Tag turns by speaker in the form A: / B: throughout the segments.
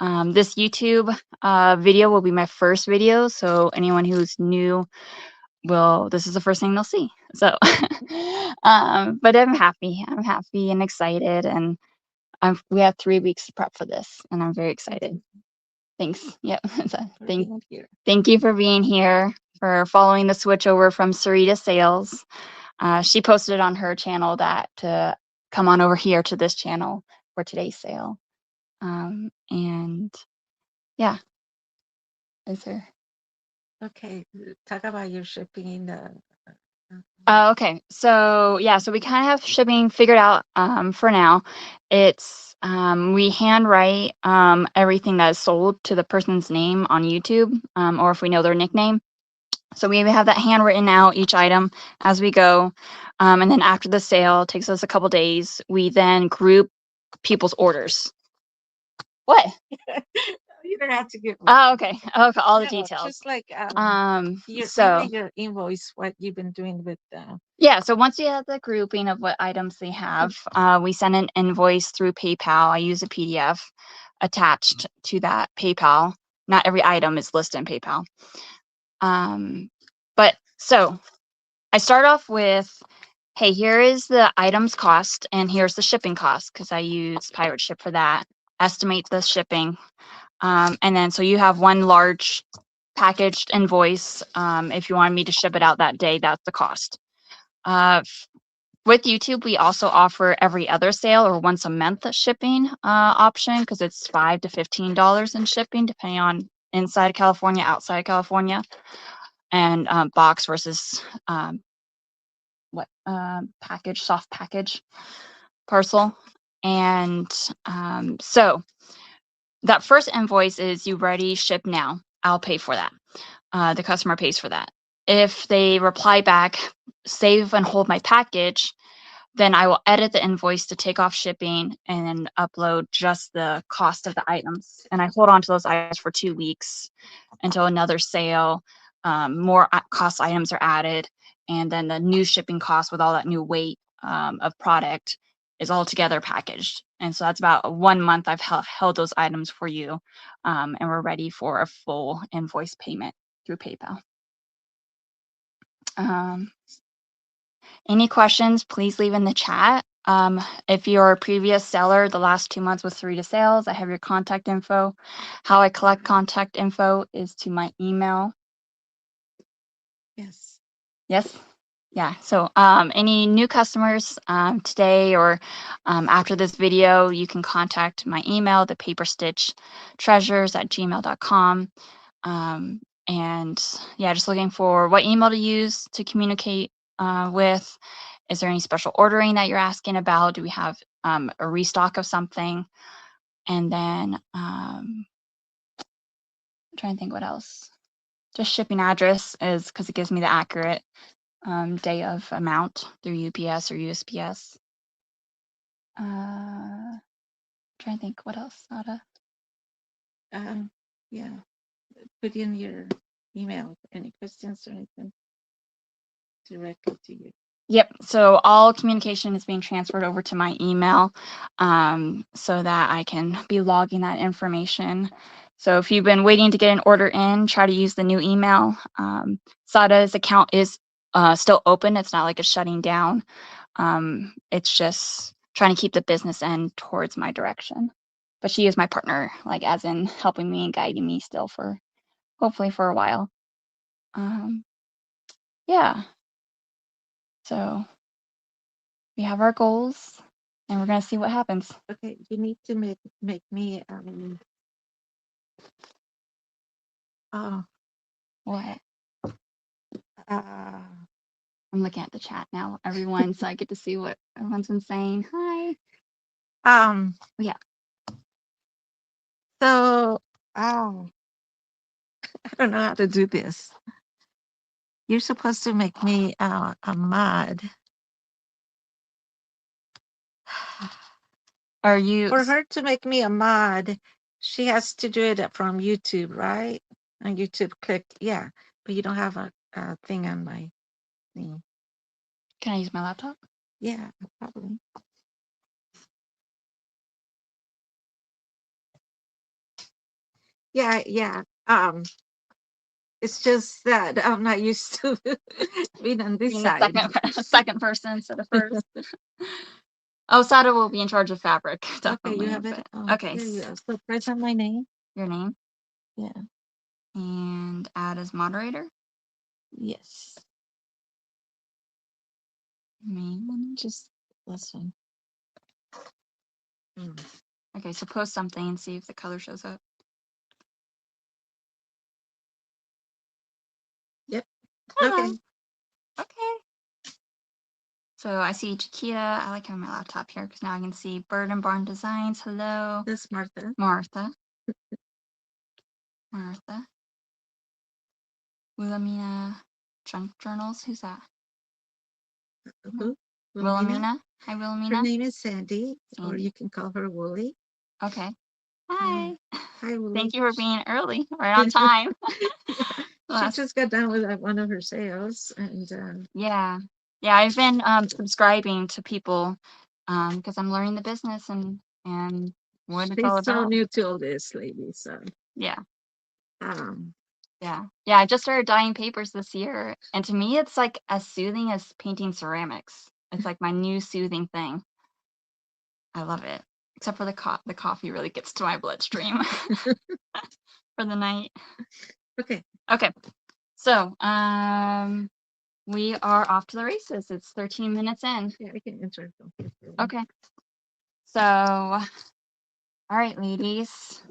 A: This YouTube video will be my first video, so anyone who's new this is the first thing they'll see. So, but I'm happy and excited, and we have 3 weeks to prep for this, and I'm very excited. Thanks. Yep. Thank you for being here, for following the switch over from Sarita Sales. She posted on her channel that to come on over here to this channel for today's sale. And yeah, is there?
B: Okay, talk about your shipping.
A: Okay, so yeah, so we kind of have shipping figured out for now. It's we handwrite everything that is sold to the person's name on YouTube, or if we know their nickname. So we have that handwritten out, each item as we go. And then after the sale, it takes us a couple days, we then group people's orders. What?
B: You don't have to give.
A: Oh, okay. Okay, all the details.
B: Just like your invoice, what you've been doing with.
A: Yeah, so once you have the grouping of what items they have, we send an invoice through PayPal. I use a PDF attached to that PayPal. Not every item is listed in PayPal. But so I start off with, hey, here is the item's cost, and here's the shipping cost, because I use Pirate Ship for that. Estimate the shipping. And then so you have one large packaged invoice. If you want me to ship it out that day, that's the cost. With YouTube, we also offer every other sale or once a month shipping option, because it's $5 to $15 in shipping, depending on inside California, outside California, and box versus package, soft package, parcel. And so that first invoice is you ready, ship now. I'll pay for that. The customer pays for that. If they reply back, save and hold my package, then I will edit the invoice to take off shipping and then upload just the cost of the items. And I hold on to those items for 2 weeks until another sale, more cost items are added, and then the new shipping cost with all that new weight of product is all together packaged. And so that's about 1 month I've held those items for you, and we're ready for a full invoice payment through PayPal. Any questions, please leave in the chat. If you're a previous seller, the last 2 months was Sarita Sales, I have your contact info. How I collect contact info is to my email.
B: Yes.
A: Yes? Yeah, so any new customers today or after this video, you can contact my email, thepaperstitchtreasures@gmail.com. And yeah, just looking for what email to use to communicate with. Is there any special ordering that you're asking about? Do we have a restock of something? And then I'm trying to think what else. Just shipping address is because it gives me the accurate day of amount through UPS or USPS. Trying to think what else, Nada.
B: Yeah, put in your email, any questions or anything directly to you.
A: Yep. So all communication is being transferred over to my email, so that I can be logging that information. So if you've been waiting to get an order in, try to use the new email. Sada's account is still open. It's not like it's shutting down. It's just trying to keep the business end towards my direction. But she is my partner, like as in helping me and guiding me still for hopefully for a while. Yeah. So we have our goals, and we're gonna see what happens.
B: Okay, you need to make me
A: what? I'm looking at the chat now, everyone, so I get to see what everyone's been saying. Hi. Yeah.
B: So I don't know how to do this. You're supposed to make me a mod.
A: Are you
B: for her to make me a mod? She has to do it from YouTube, right? On YouTube, click but you don't have a thing on my thing.
A: Can I use my laptop?
B: Yeah, probably. Yeah. It's just that I'm not used to being on this
A: Being the
B: side.
A: second person instead of first. Oh, Sada will be in charge of fabric,
B: Okay,
A: definitely.
B: you have it.
A: But, okay,
B: There you go. So press on my name.
A: your name
B: Yeah.
A: and add as moderator.
B: Yes. Just listen.
A: Okay, so post something and see if the color shows up.
B: Yep.
A: Hello.
B: Okay.
A: Okay. So I see Chiquita. I like having my laptop here because now I can see Bird and Barn Designs. Hello.
B: That's Martha.
A: Martha. Wilhelmina Junk Journals. Who's that?
B: Who?
A: Wilhelmina. Hi,
B: Her
A: Wilhelmina.
B: name is Sandy, or
A: Sandy.
B: you can call her Wooly.
A: Okay. Hi.
B: Hi, Wooly.
A: Thank you for being early, right on time.
B: She just got done with one of her sales, and
A: yeah, I've been subscribing to people because I'm learning the business and what it's all
B: she's so
A: about.
B: new to all this, lady. So
A: Yeah.
B: um,
A: Yeah. I just started dyeing papers this year, and to me, it's like as soothing as painting ceramics. It's like my new soothing thing. I love it, except for the coffee really gets to my bloodstream for the night.
B: Okay.
A: So we are off to the races. It's 13 minutes in.
B: Yeah, we can enter.
A: Okay. So, all right, ladies.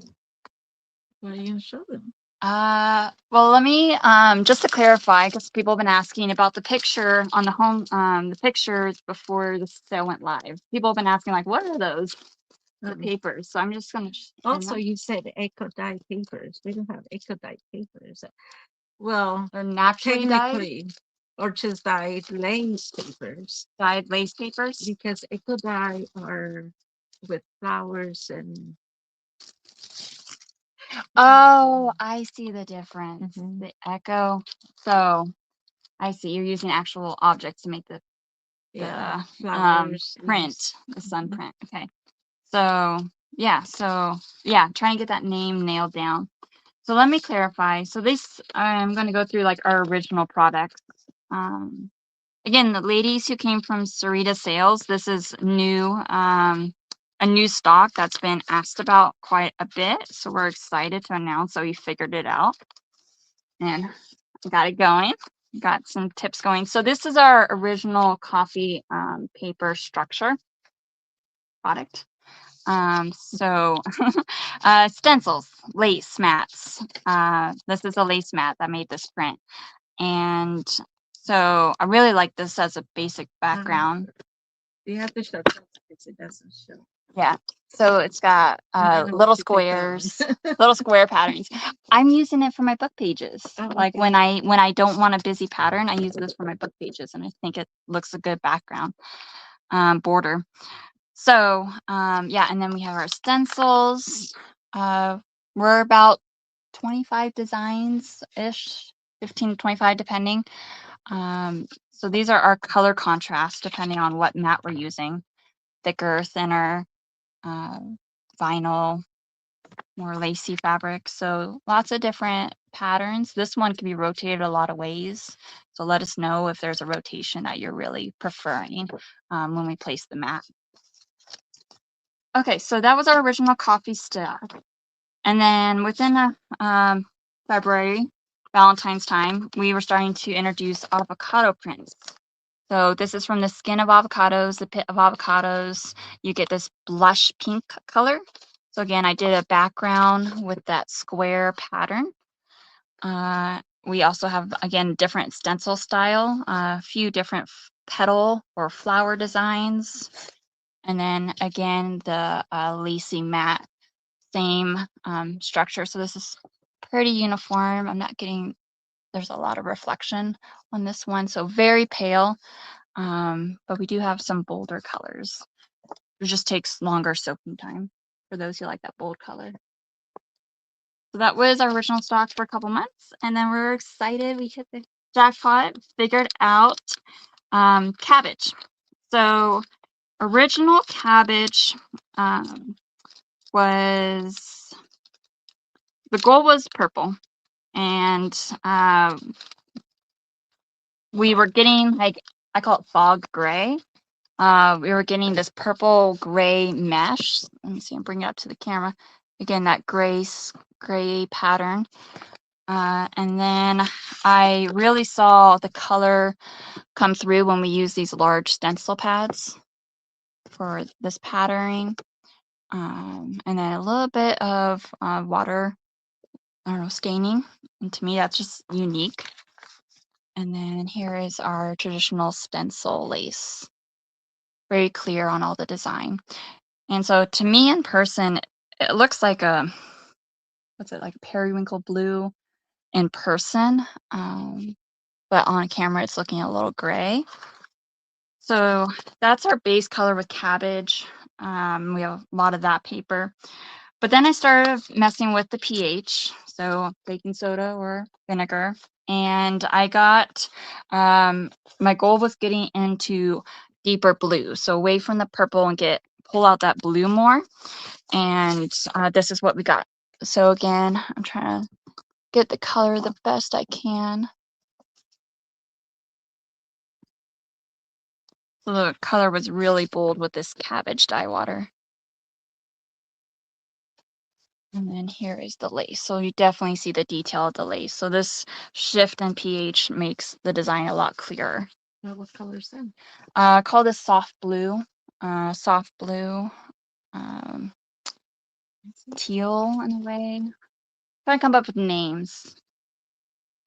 B: What are you gonna show them?
A: Well, let me just to clarify, because people have been asking about the picture on the home, the pictures before the sale went live. People have been asking, like, what are those? The papers. So I'm just gonna.
B: Also, you said eco dye papers. We don't have eco dye papers. Well,
A: they're naturally
B: technically,
A: dyed,
B: or just dyed lace papers,
A: dyed lace papers.
B: because eco dye are with flowers and.
A: Oh, I see the difference.
B: Mhm.
A: The echo. So I see you're using actual objects to make the
B: Yeah, flowers,
A: print,
B: leaves.
A: the sun print. Okay. So yeah, trying to get that name nailed down. So let me clarify. So this, I'm going to go through like our original products. Again, the ladies who came from Sarita Sales, this is new, a new stock that's been asked about quite a bit. So we're excited to announce that we figured it out and got it going. Got some tips going. So this is our original coffee paper structure product. So stencils, lace mats. This is a lace mat that made this print. And so I really like this as a basic background.
B: You have to show because it doesn't show.
A: Yeah. So it's got little squares, little square patterns. I'm using it for my book pages. Like when I don't want a busy pattern, I use this for my book pages, and I think it looks a good background border. So yeah, and then we have our stencils. We're about 25 designs ish, 15 to 25 depending. So these are our color contrast depending on what mat we're using. Thicker, thinner, vinyl, more lacy fabric. So lots of different patterns. This one can be rotated a lot of ways. So let us know if there's a rotation that you're really preferring when we place the mat. Okay, so that was our original coffee stack. And then within February, Valentine's time, we were starting to introduce avocado prints. So this is from the skin of avocados, the pit of avocados. You get this blush pink color. So again, I did a background with that square pattern. We also have, again, different stencil style, a few different petal or flower designs. And then again, the lacy mat, same structure. So this is pretty uniform. I'm not getting, there's a lot of reflection on this one. So very pale, but we do have some bolder colors. It just takes longer soaking time for those who like that bold color. So that was our original stock for a couple months. And then we're excited. We hit the jackpot, figured out Cabbage. So original Cabbage was the goal was purple, and we were getting, like, I call it fog gray. We were getting this purple gray mesh. Let me see, I'm bringing it up to the camera. Again, that gray pattern. And then I really saw the color come through when we use these large stencil pads for this patterning. And then a little bit of water, I don't know, staining. And to me, that's just unique. And then here is our traditional stencil lace. Very clear on all the design. And so to me in person, it looks like a, what's it, like a periwinkle blue in person. But on camera, it's looking a little gray. So that's our base color with Cabbage. We have a lot of that paper. But then I started messing with the pH, so baking soda or vinegar. And I got, my goal was getting into deeper blue. So away from the purple and pull out that blue more. And this is what we got. So again, I'm trying to get the color the best I can. So the color was really bold with this Cabbage dye water. And then here is the lace. So you definitely see the detail of the lace. So this shift in pH makes the design a lot clearer.
B: What color is that?
A: Call this soft blue. Teal in a way. Trying to come up with names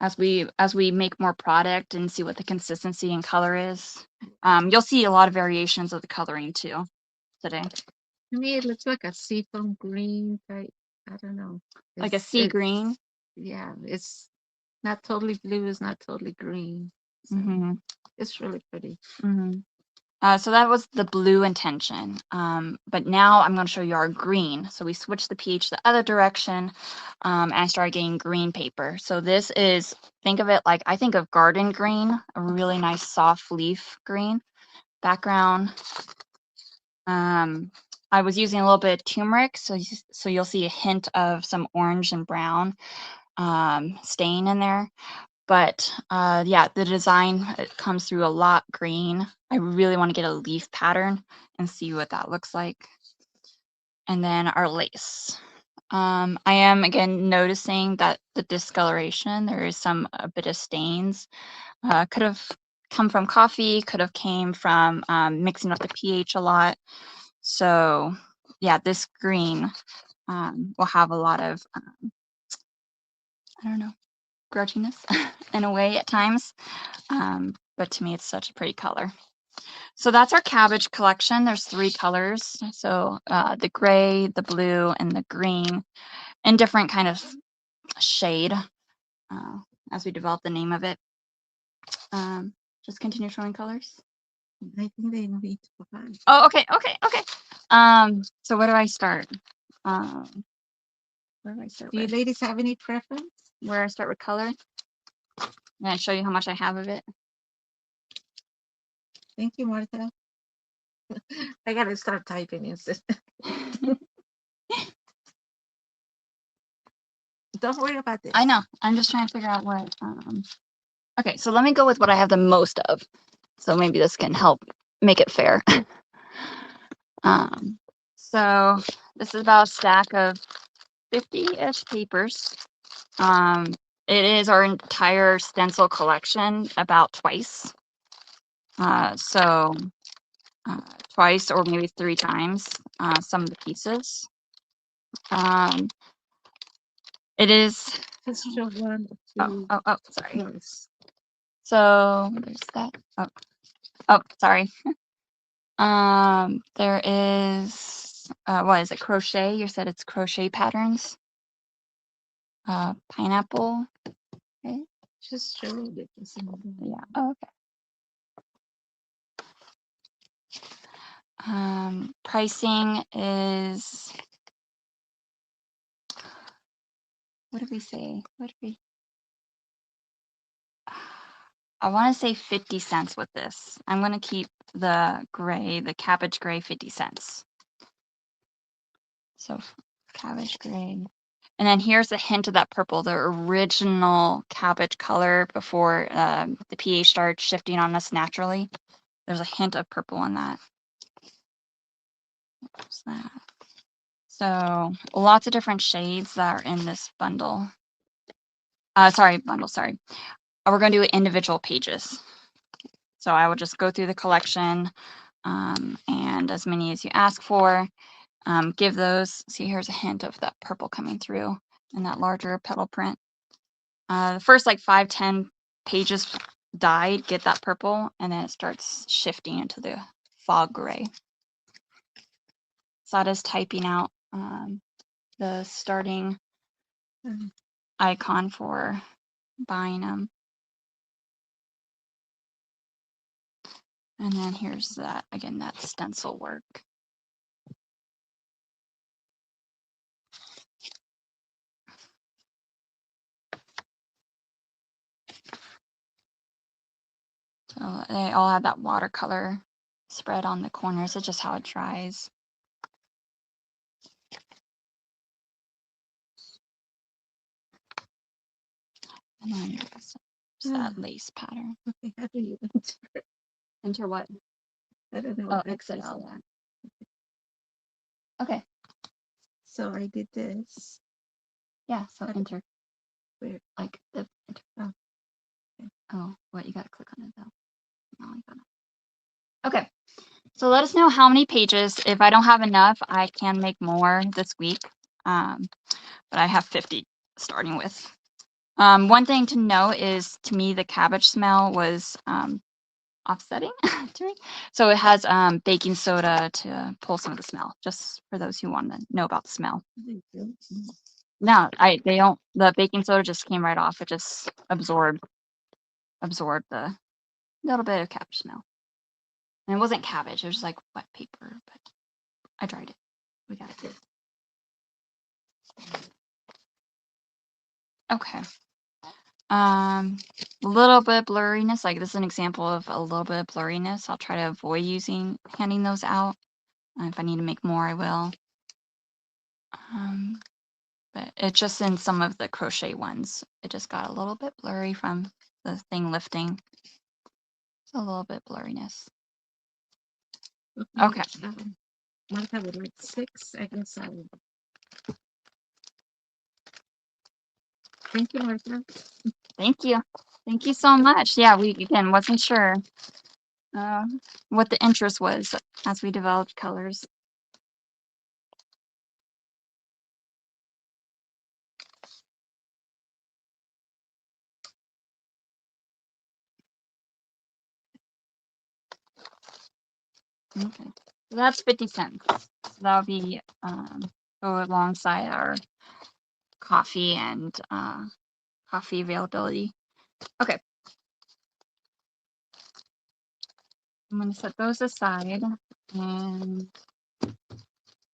A: as we make more product and see what the consistency and color is. You'll see a lot of variations of the coloring too today.
B: To me, it looks like a seafoam green type. I don't know.
A: Like a sea green.
B: Yeah, it's not totally blue. It's not totally green. So it's really pretty.
A: So that was the blue intention. But now I'm going to show you our green. So we switched the pH the other direction, and I started getting green paper. So this is, think of it like, I think of garden green, a really nice soft leaf green background. I was using a little bit of turmeric, so you'll see a hint of some orange and brown stain in there. But yeah, the design, it comes through a lot green. I really want to get a leaf pattern and see what that looks like. And then our lace. I am again noticing that the discoloration, there is a bit of stains. Could have come from coffee, could have came from mixing up the pH a lot. So yeah, this green will have a lot of, I don't know, grudginess in a way at times. But to me, it's such a pretty color. So that's our Cabbage collection. There's 3 colors. So the gray, the blue, and the green in different kind of shade as we develop the name of it. Just continue showing colors.
B: I think they need to provide.
A: Oh, okay. So where do I start? Where do I start?
B: Do you ladies have any preference?
A: Where I start with color? And I show you how much I have of it.
B: Thank you, Martha. I gotta start typing instead. Don't worry about this.
A: I know. I'm just trying to figure out what. Okay, so let me go with what I have the most of. So maybe this can help make it fair. So this is about a stack of 50-ish papers. It is our entire stencil collection about twice. Twice or maybe 3 times some of the pieces. It is.
B: Just show 1, 2.
A: Oh, sorry.
B: Yes.
A: So there's that. Oh, sorry. There is, what is it? Crochet. You said it's crochet patterns. Pineapple. Okay.
B: Just show it.
A: Yeah. Oh, okay. Pricing is. What did we say? I want to say 50 cents with this. I'm going to keep the Cabbage gray 50 cents. So Cabbage gray. And then here's a hint of that purple, the original cabbage color before the pH starts shifting on us naturally. There's a hint of purple in that. What's that? So lots of different shades that are in this bundle. Sorry. We're going to do individual pages. So I will just go through the collection and as many as you ask for. Give those. See, here's a hint of that purple coming through in that larger petal print. The first like 5-10 pages dyed, get that purple, and then it starts shifting into the fog gray. Sada's typing out the starting icon for buying them. And then here's that, again, that stencil work. So they all have that watercolor spread on the corners. It's just how it dries. And then there's that lace pattern.
B: Okay, how do you
A: Enter what?
B: I don't know.
A: Oh, exit out. Okay.
B: So I did this.
A: Yeah, so enter.
B: Where?
A: Like the enter.
B: Oh. Okay.
A: Oh, what? You got to click on it though. No, I got it. Okay. So let us know how many pages. If I don't have enough, I can make more this week. But I have 50 starting with. One thing to note is, to me, the cabbage smell was offsetting to me. So it has baking soda to pull some of the smell, just for those who want to know about the smell. No, they don't. The baking soda just came right off. It just absorbed the little bit of cabbage smell. And it wasn't cabbage. It was like wet paper, but I dried it. We got it. Okay. A little bit of blurriness. Like this is an example of a little bit of blurriness. I'll try to avoid handing those out. If I need to make more, I will. But it's just in some of the crochet ones. It just got a little bit blurry from the thing lifting. It's a little bit blurriness. Okay.
B: Martha would like 6. I guess I will. Thank you, Martha.
A: Thank you. Thank you so much. Yeah, we again wasn't sure what the interest was as we developed colors. Okay, so that's 50 cents. So that'll be go alongside our coffee and coffee availability. Okay. I'm going to set those aside, and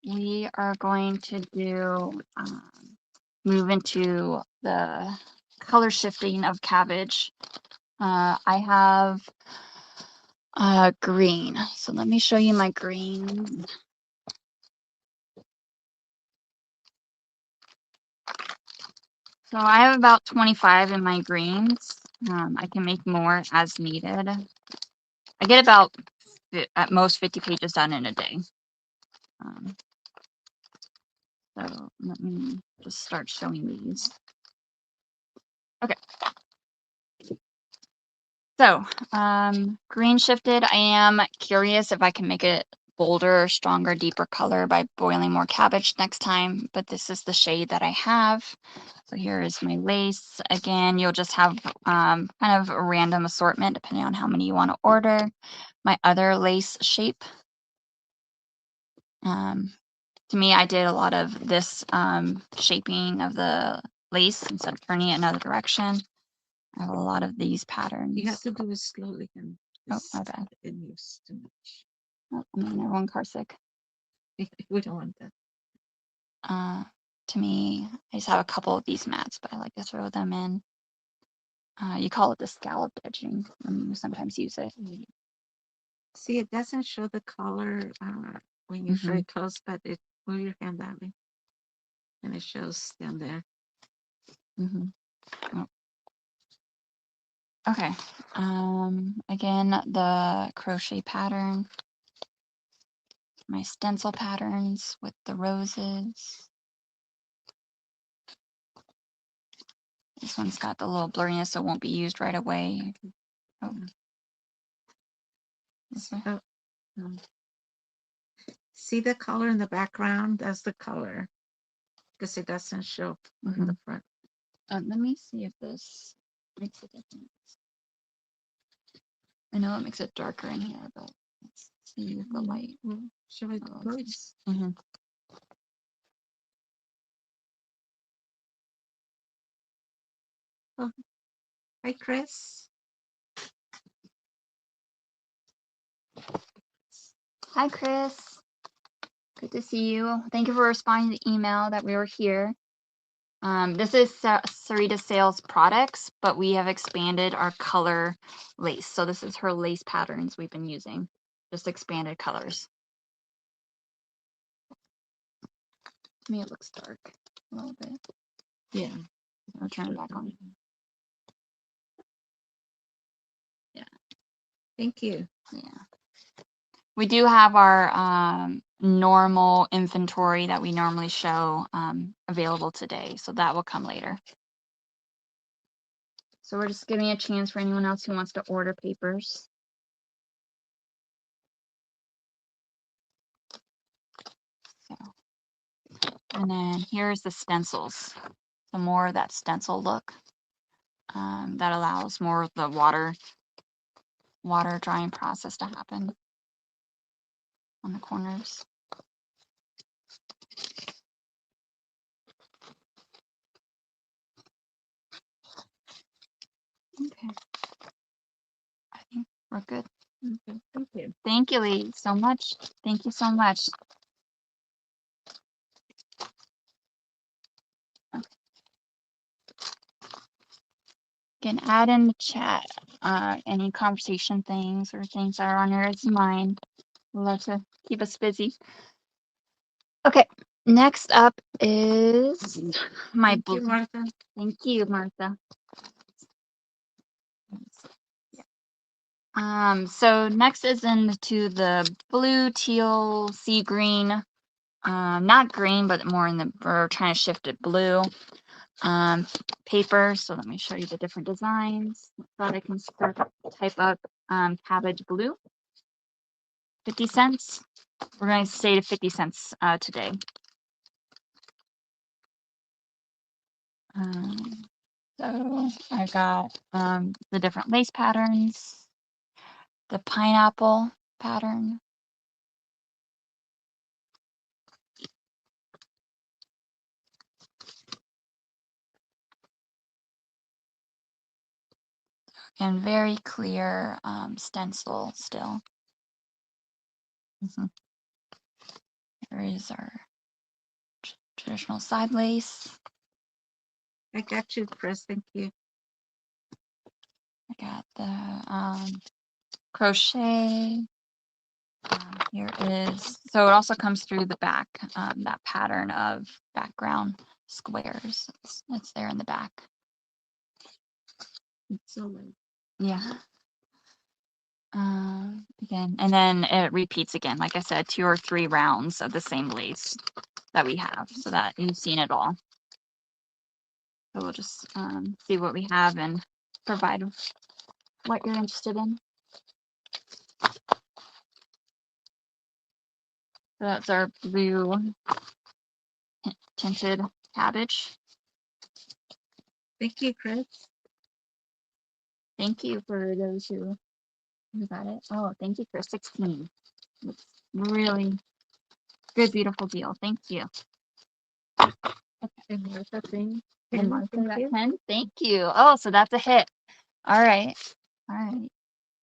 A: we are going to do move into the color shifting of cabbage. I have green, so let me show you my greens. So I have about 25 in my greens. I can make more as needed. I get about at most 50 pages done in a day. So let me just start showing these. Okay. So green shifted. I am curious if I can make it bolder, stronger, deeper color by boiling more cabbage next time, but this is the shade that I have. So here is my lace. Again, you'll just have kind of a random assortment depending on how many you want to order. My other lace shape. To me, I did a lot of this shaping of the lace instead of turning it another direction. I have a lot of these patterns.
B: You have to do it slowly. And
A: oh, my bad.
B: It moves too much.
A: Oh, I'm in the wrong car sick.
B: We don't want that.
A: To me, I just have a couple of these mats, but I like to throw them in. You call it the scalloped edging. You sometimes use it.
B: See, it doesn't show the color when you show it close, but it move your hand that way. and it shows down there.
A: Oh. Okay. Again, the crochet pattern, my stencil patterns with the roses. This one's got the little blurriness, so it won't be used right away. Oh. This way.
B: Oh. See the color in the background? That's the color, because it doesn't show in the front.
A: Let me see if this makes a difference. I know it makes it darker in here, but let's see with the light.
B: Show it close. Oh. Hi, Chris.
A: Hi, Chris. Good to see you. Thank you for responding to the email that we were here. This is Sarita Sales products, but we have expanded our color lace. So this is her lace patterns we've been using, just expanded colors. To me, it looks dark a little bit.
B: Yeah.
A: I'll turn it back on. Yeah.
B: Thank you.
A: Yeah. We do have our normal inventory that we normally show available today, so that will come later. So we're just giving a chance for anyone else who wants to order papers. So, and then here's the stencils. Some more of that stencil look that allows more of the water drying process to happen on the corners. Okay. I think we're good.
B: Okay. Thank you.
A: Thank you, ladies, so much. Thank you so much. Okay. You can add in the chat any conversation things or things that are on your mind. We'd love to keep us busy. Okay, next up is my
B: Thank you, Martha.
A: Thank you, Martha. So next is into the blue, teal, sea green. Not green, but more in the, we're trying to shift it blue. Paper. So let me show you the different designs. Thought I can start type up cabbage blue. 50 cents. We're going to stay to 50 cents today. So I got the different lace patterns, the pineapple pattern, and very clear stencil still. Here is our traditional side lace.
B: I got you, Chris. Thank you.
A: I got the crochet. Here is, so it also comes through the back, that pattern of background squares. It's there in the back.
B: It's so late.
A: Yeah. Again, and then it repeats again, like I said, 2 or 3 rounds of the same lace that we have, so that you've seen it all. So we'll just see what we have and provide what you're interested in. So that's our blue tinted cabbage.
B: Thank you, Chris.
A: Thank you for those who got it. Oh, thank you for 16. It's really good, beautiful deal. Thank you. Okay.
B: And Martha, thank
A: And Martha
B: thank
A: got
B: you.
A: 10. Thank you. Oh, so that's a hit. All right. All right.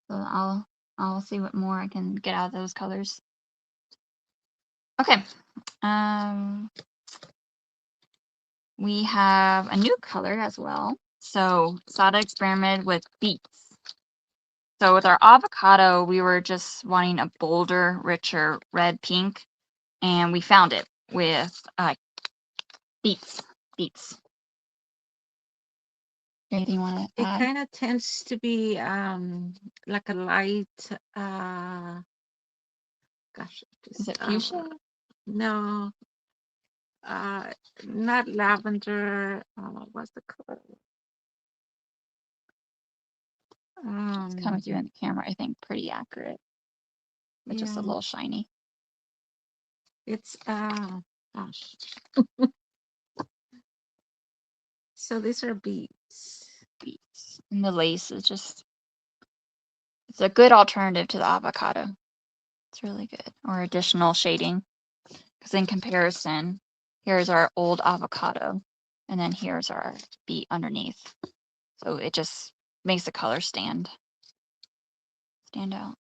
A: So I'll see what more I can get out of those colors. Okay. We have a new color as well. So Sada experimented with beets. So with our avocado, we were just wanting a bolder, richer red pink, and we found it with Beets. Beets. Anything you want to
B: It
A: add?
B: kind of tends to be like a light gosh,
A: Is it fuchsia?
B: no, not lavender. What's the color?
A: It's coming through in the camera, I think, pretty accurate, but just a little shiny.
B: It's gosh. So these are beets.
A: Beets. And the lace is just, it's a good alternative to the avocado. It's really good. Or additional shading. Because in comparison, here's our old avocado, and then here's our beet underneath. So it just makes the color stand out.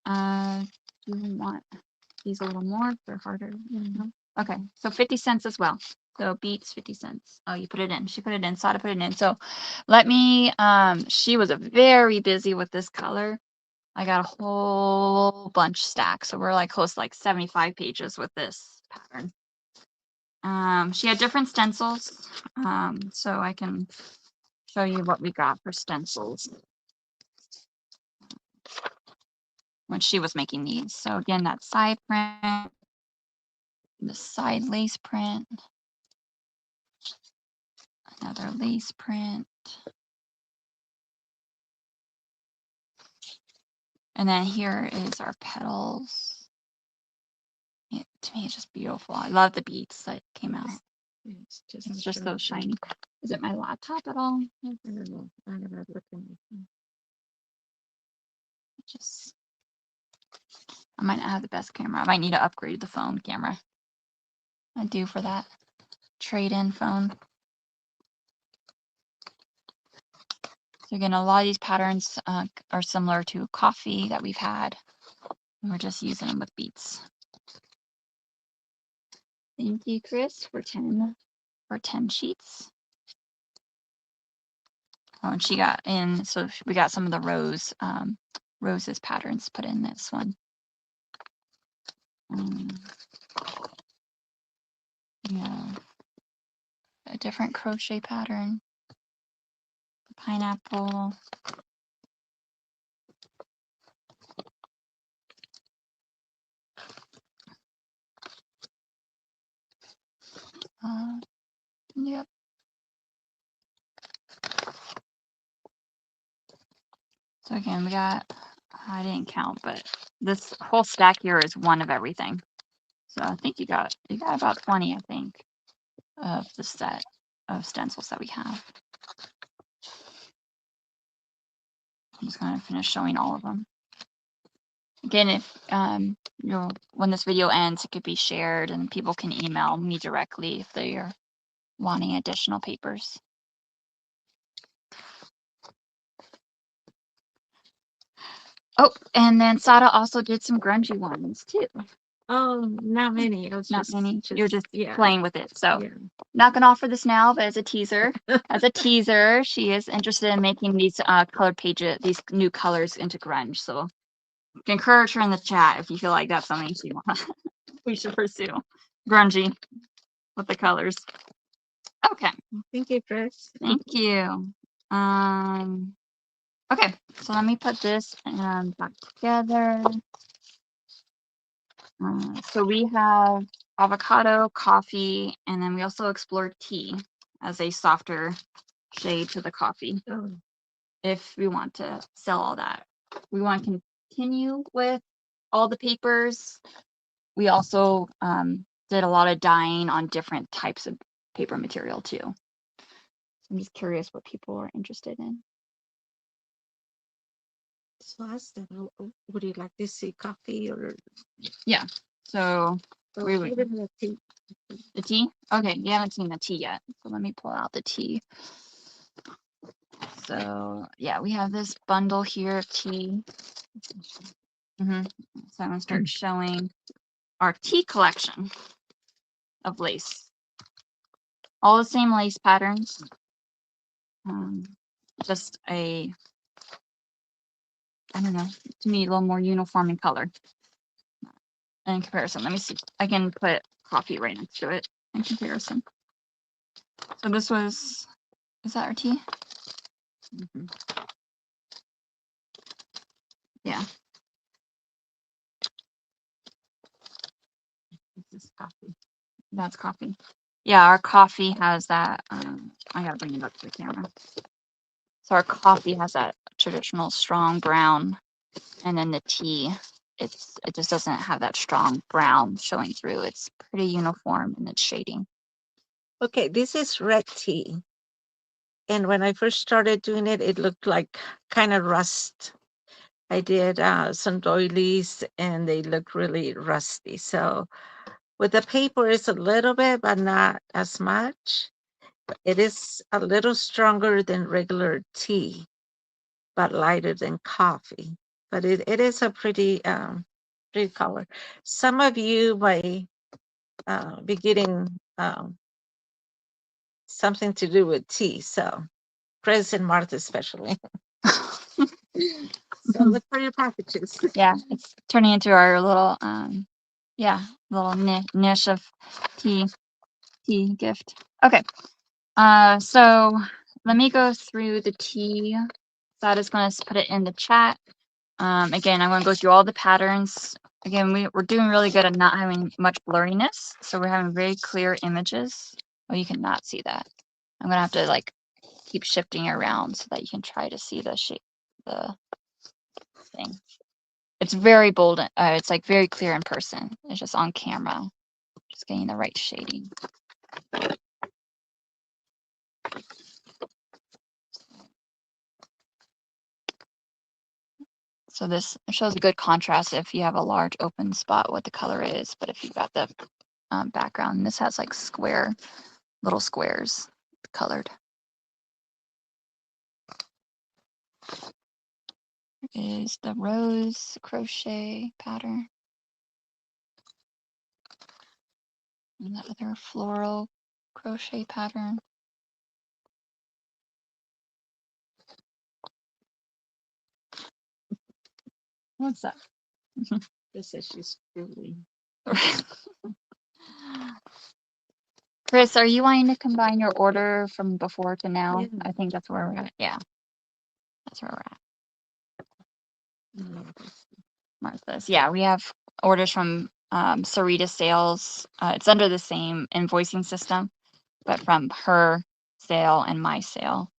A: Do you want these a little more? They're harder. Okay, so 50 cents as well. So beets 50 cents. Oh, you put it in. She put it in. Sada put it in. So let me. She was very busy with this color. I got a whole bunch stacked. So we're like close to like 75 pages with this pattern. She had different stencils. So I can show you what we got for stencils when she was making these. So again, that side print, the side lace print, another lace print, and then here is our petals. To me, it's just beautiful. I love the beads that came out. It's just so shiny. Is it my laptop at all? I don't know. I never looked at it. Just, I might not have the best camera. I might need to upgrade the phone camera. I do for that trade-in phone. So again, a lot of these patterns are similar to coffee that we've had. And we're just using them with beets. Thank you, Chris, for 10 sheets. Oh, and she got in, so we got some of the roses patterns put in this one. Yeah, a different crochet pattern. Pineapple. Yep. So again, we got, I didn't count, but this whole stack here is one of everything. So I think you got about 20, I think, of the set of stencils that we have. I'm just going to finish showing all of them. Again, if when this video ends, it could be shared and people can email me directly if they are wanting additional papers. Oh, and then Sada also did some grungy ones too.
B: Oh, not many.
A: Not many. You're just playing with it. So not going to offer this now, but as a teaser, she is interested in making these colored pages, these new colors into grunge. So encourage her in the chat if you feel like that's something we should pursue. Grungy with the colors. Okay.
B: Thank you, Chris.
A: Thank you. Okay, so let me put this back together. So we have avocado, coffee, and then we also explored tea as a softer shade to the coffee. If we want to sell all that. We want to continue with all the papers. We also did a lot of dyeing on different types of paper material too. I'm just curious what people are interested in.
B: So ask them, would you like to see coffee or?
A: Yeah. So we would. The tea? Okay, you haven't seen the tea yet. So let me pull out the tea. So yeah, we have this bundle here of tea. So I'm gonna start showing our tea collection of lace. All the same lace patterns. Just I don't know, to me a little more uniform in color. In comparison, let me see. I can put coffee right next to it. in comparison. So this was, is that our tea?
B: Mm-hmm.
A: Yeah.
B: This is coffee.
A: That's coffee. Yeah, our coffee has that. I gotta bring it up to the camera. So our coffee has that traditional strong brown, and then the tea, it just doesn't have that strong brown showing through. It's pretty uniform in its shading.
B: Okay, this is red tea. And when I first started doing it, it looked like kind of rust. I did some doilies and they look really rusty. So with the paper, it's a little bit, but not as much. It is a little stronger than regular tea, but lighter than coffee. But it is a pretty color. Some of you may be getting something to do with tea. So Chris and Martha especially. So look for your packages.
A: Yeah, it's turning into our little little niche of tea gift. Okay. So let me go through the tea. That is going to put it in the chat. Again, I'm going to go through all the patterns. Again, we're doing really good at not having much blurriness. So we're having very clear images. Oh, you cannot see that. I'm going to have to like keep shifting around so that you can try to see the shape, the thing. It's very bold. It's like very clear in person. It's just on camera. Just getting the right shading. So this shows a good contrast if you have a large open spot, what the color is. But if you've got the background, this has like little squares colored. Here is the rose crochet pattern. And the other floral crochet pattern. What's that?
B: This is she's truly.
A: Chris, are you wanting to combine your order from before to now?
B: Yeah.
A: I think that's where we're at. Yeah, that's where we're at. Martha's. Yeah, we have orders from Sarita Sales. It's under the same invoicing system, but from her sale and my sale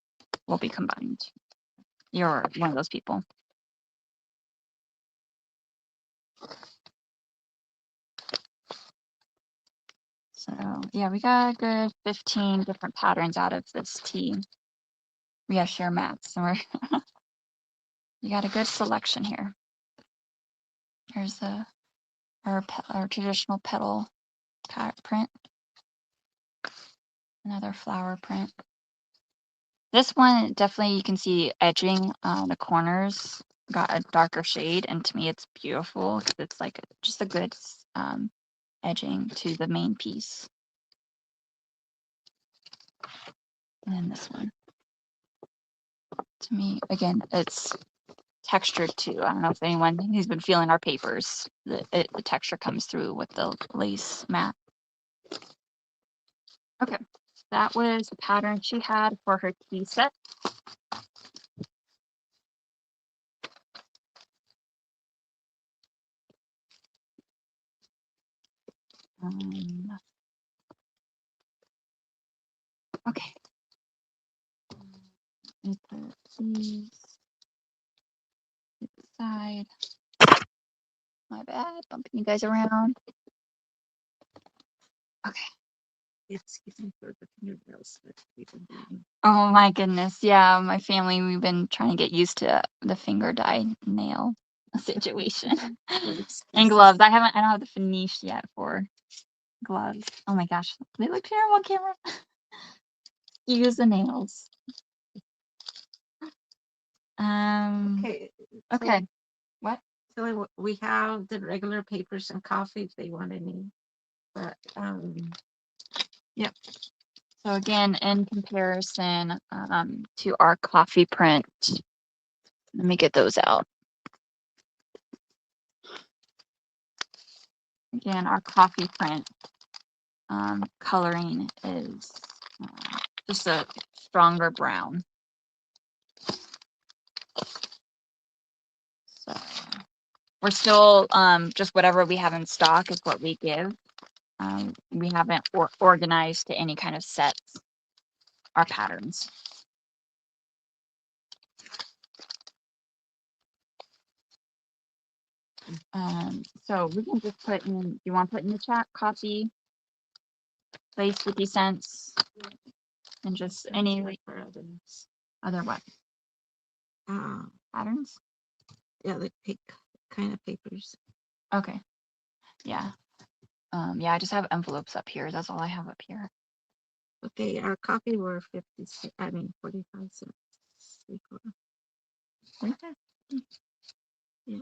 A: will be combined. You're one of those people. So yeah, we got a good 15 different patterns out of this tea. We have share mats, and we're you got a good selection here. Here's our traditional petal print, another flower print. This one definitely you can see edging the corners got a darker shade, and to me it's beautiful because it's like just a good edging to the main piece. And then this one, to me, again, it's textured too. I don't know if anyone who's been feeling our papers, the texture comes through with the lace mat. Okay, that was the pattern she had for her tea set. Okay. Let me put these to the side. My bad, bumping you guys around. Okay.
B: Excuse me for the fingernails that we've been doing.
A: Oh my goodness. Yeah, my family, we've been trying to get used to the finger dye nail situation. And gloves. I don't have the finish yet for gloves. Oh my gosh. They look terrible on camera. Use the nails.
B: Okay.
A: Okay. What?
B: So we have the regular papers and coffee if they want any. But
A: yep. So again, in comparison to our coffee print, let me get those out. Again, our coffee print coloring is just a stronger brown. So we're still just whatever we have in stock is what we give. We haven't organized to any kind of sets or patterns. So we can just put in, you want to put in the chat, coffee, lace 50 cents, and just any other what? Patterns?
B: Yeah, like kind of papers.
A: Okay. Yeah. Yeah, I just have envelopes up here. That's all I have up here.
B: Okay, our coffee were 45 cents.
A: 45?
B: Yeah.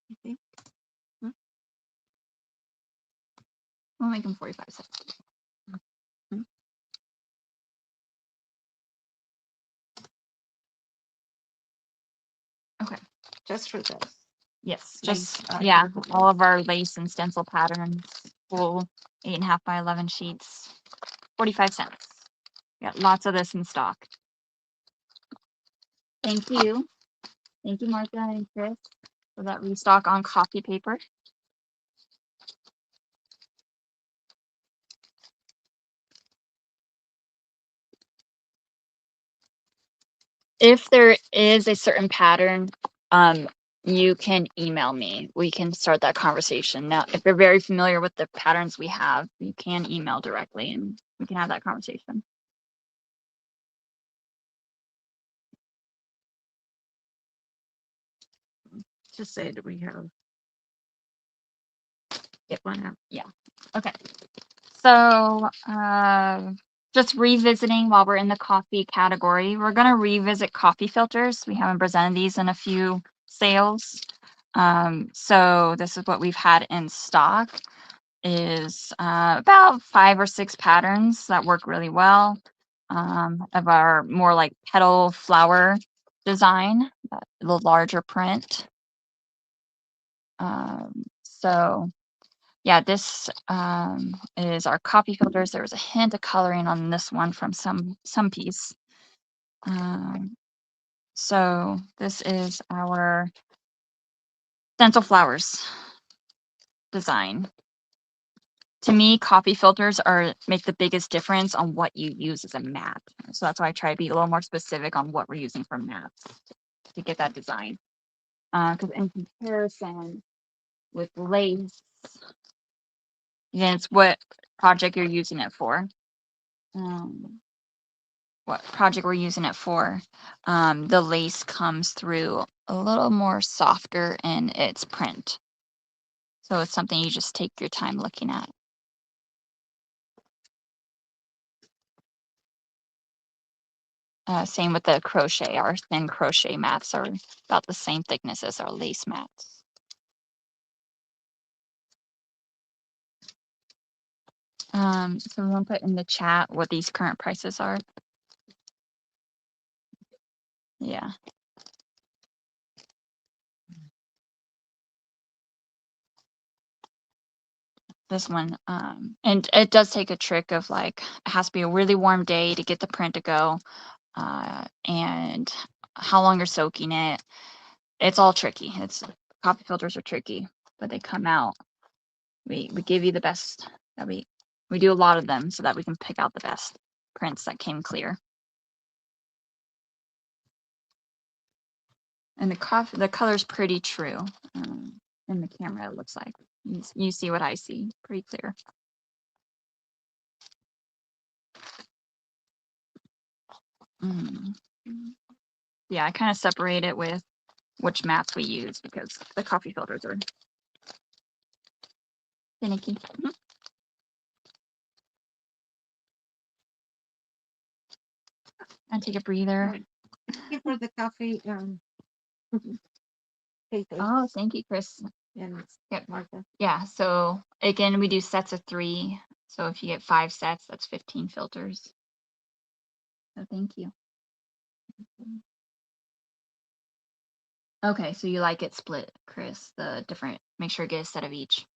B: I think.
A: We'll make them 45 cents.
B: Mm-hmm.
A: Okay.
B: Just for this.
A: Yes,
B: Lace,
A: just yeah, all of our lace and stencil patterns, full 8.5 by 11 sheets, 45 cents. Got lots of this in stock. Thank you. Thank you, Martha and Chris, for that restock on copy paper. If there is a certain pattern, you can email me. We can start that conversation. Now, if you're very familiar with the patterns we have, you can email directly and we can have that conversation.
B: Just say that we have.
A: Get one out. Yeah. Okay. So, just revisiting while we're in the coffee category, we're going to revisit coffee filters. We haven't presented these in a few sales. So this is what we've had in stock is about 5 or 6 patterns that work really well of our more like petal flower design, the larger print. So yeah, this is our coffee filters. There was a hint of coloring on this one from some piece. So this is our stencil flowers design. To me, coffee filters make the biggest difference on what you use as a mat. So that's why I try to be a little more specific on what we're using for mats to get that design. Because in comparison with lace, again, it's what project you're using it for. What project we're using it for. The lace comes through a little more softer in its print. So it's something you just take your time looking at. Same with the crochet. Our thin crochet mats are about the same thickness as our lace mats. So we want to put in the chat what these current prices are. Yeah. This one, and it does take a trick of like, it has to be a really warm day to get the print to go, and how long you're soaking it. It's all tricky. Coffee filters are tricky, but they come out. We give you the best that we do a lot of them so that we can pick out the best prints that came clear. And the color's pretty true. In the camera, it looks like you see what I see, pretty clear. Yeah, I kind of separate it with which mats we use because the coffee filters are finicky. And take a breather.
B: Thank you for the coffee.
A: Oh, thank you, Chris.
B: And
A: Yep.
B: Martha.
A: Yeah, so again, we do sets of 3. So if you get 5 sets, that's 15 filters. So thank you. Okay, so you like it split, Chris, the different, make sure you get a set of each.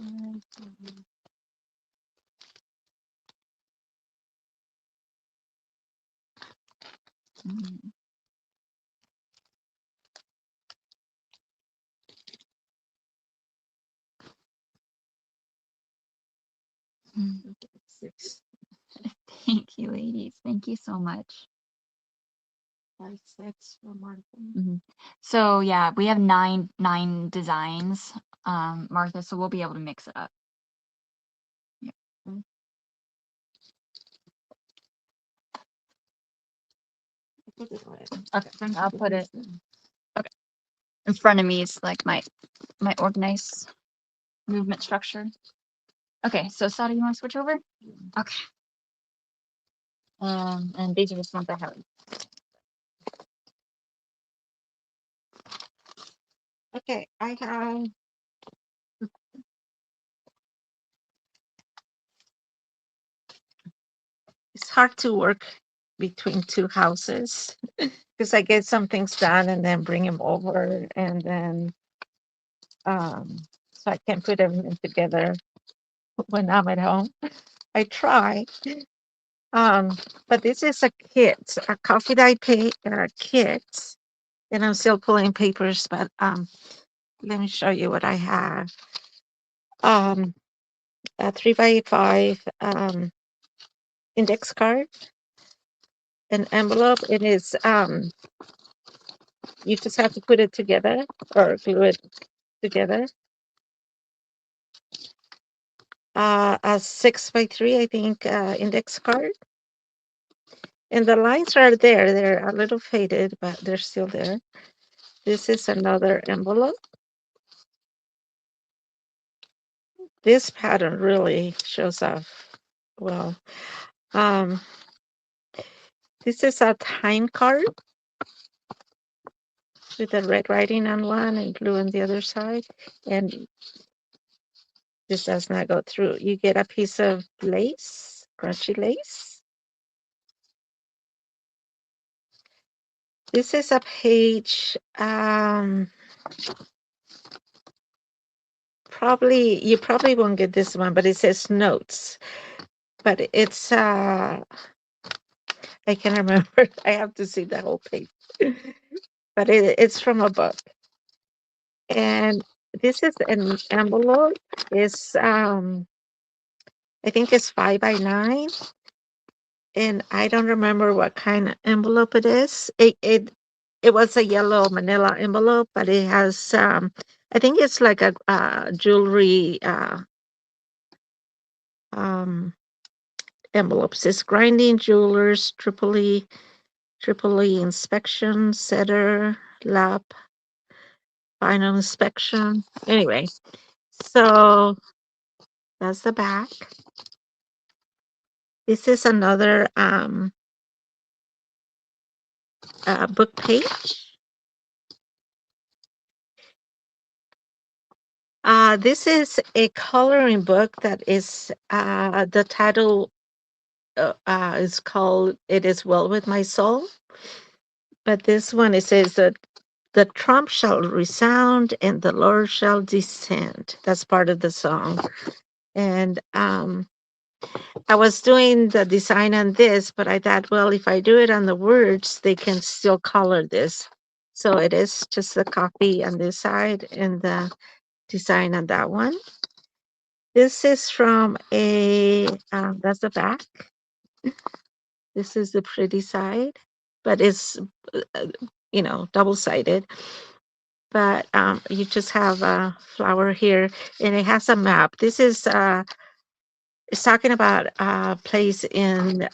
A: Mm. Mm. Thank you, ladies. Thank you so much.
B: 5, 6 for Martha.
A: Mhm. So yeah, we have nine designs, Martha. So we'll be able to mix it up. Yeah. Okay, I'll put it. Okay, in front of me is like my organized movement structure. Okay, so Sada, you want to switch over? Okay. And these are just ones I have.
B: Okay, I have. It's hard to work between two houses because I get some things done and then bring them over, and then so I can put everything together when I'm at home. I try. But this is a kit, a coffee dye kit, and I'm still pulling papers. But let me show you what I have. A 3x5 index card, an envelope. It is you just have to put it together or glue it together. A 6x3, I think, index card. And the lines are there. They're a little faded, but they're still there. This is another envelope. This pattern really shows off well. Um, this is a time card with the red writing on one and blue on the other side. And this does not go through. You get a piece of lace, crunchy lace. This is a page, you probably won't get this one, but it says notes. But it's, I can't remember. I have to see the whole page. But it's from a book. And this is an envelope. It's, I think it's 5x9. And I don't remember what kind of envelope it is. It was a yellow manila envelope, but it has I think it's like a jewelry envelopes. It's grinding jewelers, Tripoli inspection, setter, lab, final inspection. Anyway, so that's the back. This is another book page. This is a coloring book that is the title is called "It Is Well with My Soul," but this one it says that the trump shall resound and the Lord shall descend. That's part of the song, and I was doing the design on this, but I thought, well, if I do it on the words, they can still color this. So it is just the copy on this side and the design on that one. This is from that's the back. This is the pretty side, but it's, double-sided. But you just have a flower here, and it has a map. This is, it's talking about a place in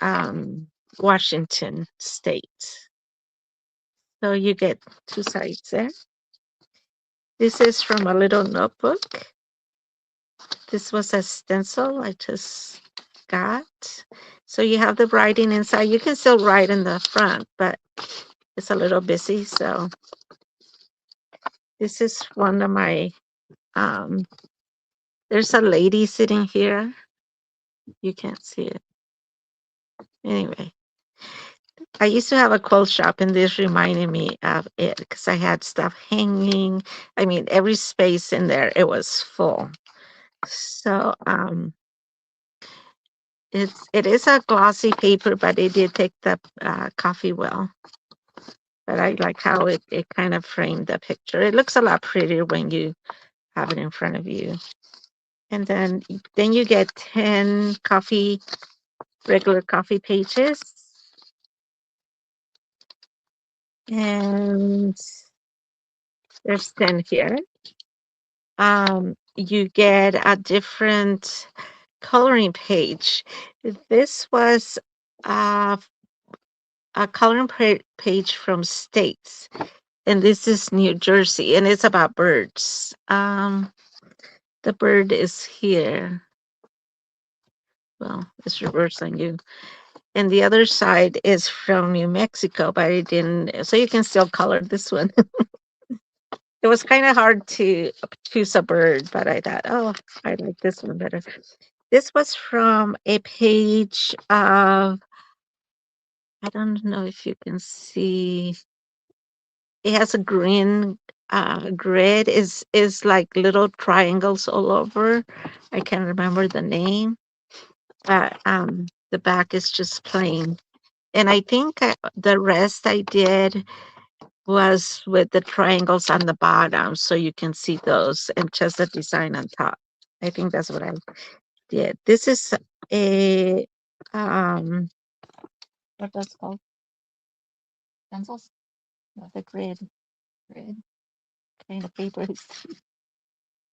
B: Washington State. So you get two sides there. This is from a little notebook. This was a stencil I just got. So you have the writing inside. You can still write in the front, but it's a little busy. So this is one of my, there's a lady sitting here. You can't see it. Anyway, I used to have a quilt shop, and this reminded me of it because I had stuff hanging. I mean, every space in there, it was full. So it is a glossy paper, but it did take the coffee well. But I like how it kind of framed the picture. It looks a lot prettier when you have it in front of you. And then you get 10 regular coffee pages. And there's 10 here. You get a different coloring page. This was a coloring page from States, and this is New Jersey, and it's about birds. The bird is here. Well, it's reversed on you. And the other side is from New Mexico, but it didn't, so you can still color this one. It was kind of hard to choose a bird, but I thought, oh, I like this one better. This was from a page of, I don't know if you can see, it has a green grid, is like little triangles all over. I can't remember the name. The back is just plain. And I think the rest I did was with the triangles on the bottom, so you can see those, and just the design on top. I think that's what I did. This is a what that's called? Pencils? No, the grid kind of paper.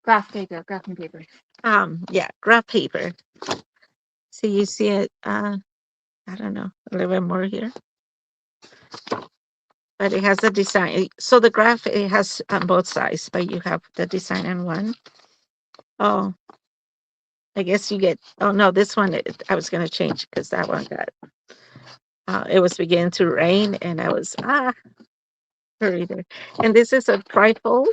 A: Graph paper, graphing paper.
B: Yeah, graph paper. So you see it. I don't know, a little bit more here, but it has a design. So the graph, it has on both sides, but you have the design on one. Oh, I guess you get. Oh no, this one I was gonna change because that one got. It was beginning to rain, and I was hurry there. And this is a trifold.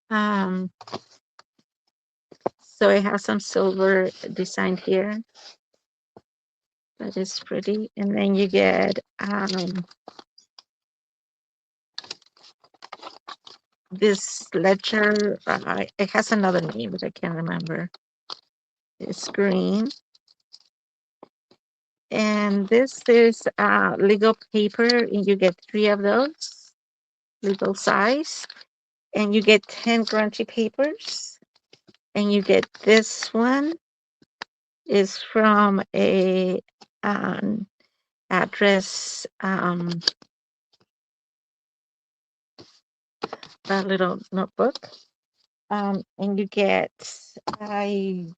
B: Um, so it has some silver designed here. That is pretty. And then you get this ledger. It has another name, but I can't remember. It's green. And this is legal paper, and you get 3 of those, legal size. And you get 10 crunchy papers. And you get this one is from a address, a little notebook. And you get, it's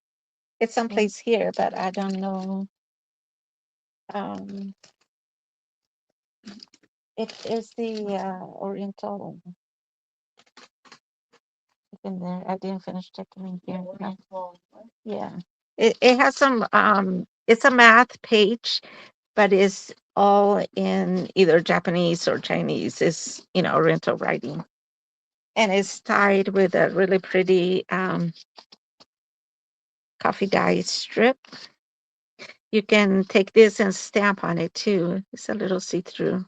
B: someplace here, but I don't know. It is the Oriental. In there, I didn't finish checking in here. No. Yeah, it has some. It's a math page, but it's all in either Japanese or Chinese. It's Oriental writing, and it's tied with a really pretty coffee dye strip. You can take this and stamp on it too. It's a little see-through.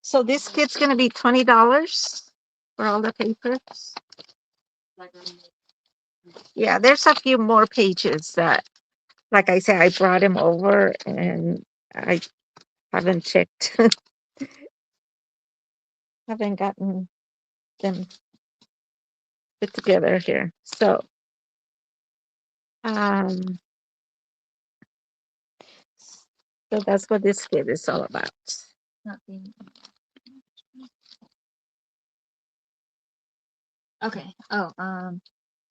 B: So this kit's going to be $20 for all the papers. Yeah, there's a few more pages that, like I said, I brought them over and I haven't checked, haven't gotten them put together here. So, so that's what this kit is all about.
A: Okay. Oh,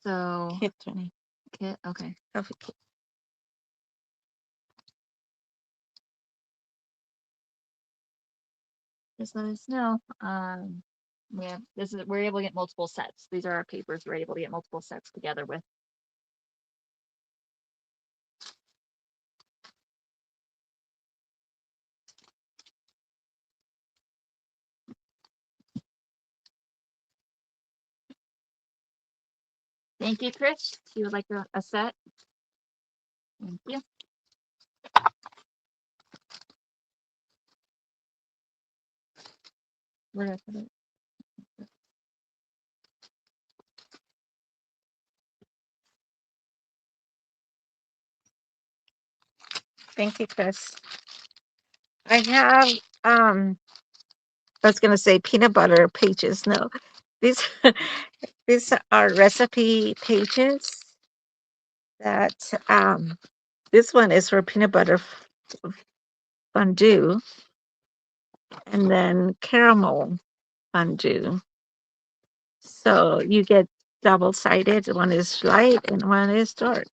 A: so
B: Kit 20.
A: kit. Okay.
B: Coffee kit.
A: Just let us know. Yeah, we're able to get multiple sets. These are our papers we're able to get multiple sets together with. Thank you, Chris. You would like a set? Thank you.
B: Where did I put it? Thank you, Chris. I have I was gonna say peanut butter pages. No, these these are recipe pages that this one is for peanut butter fondue and then caramel fondue. So you get double-sided. One is light and one is dark.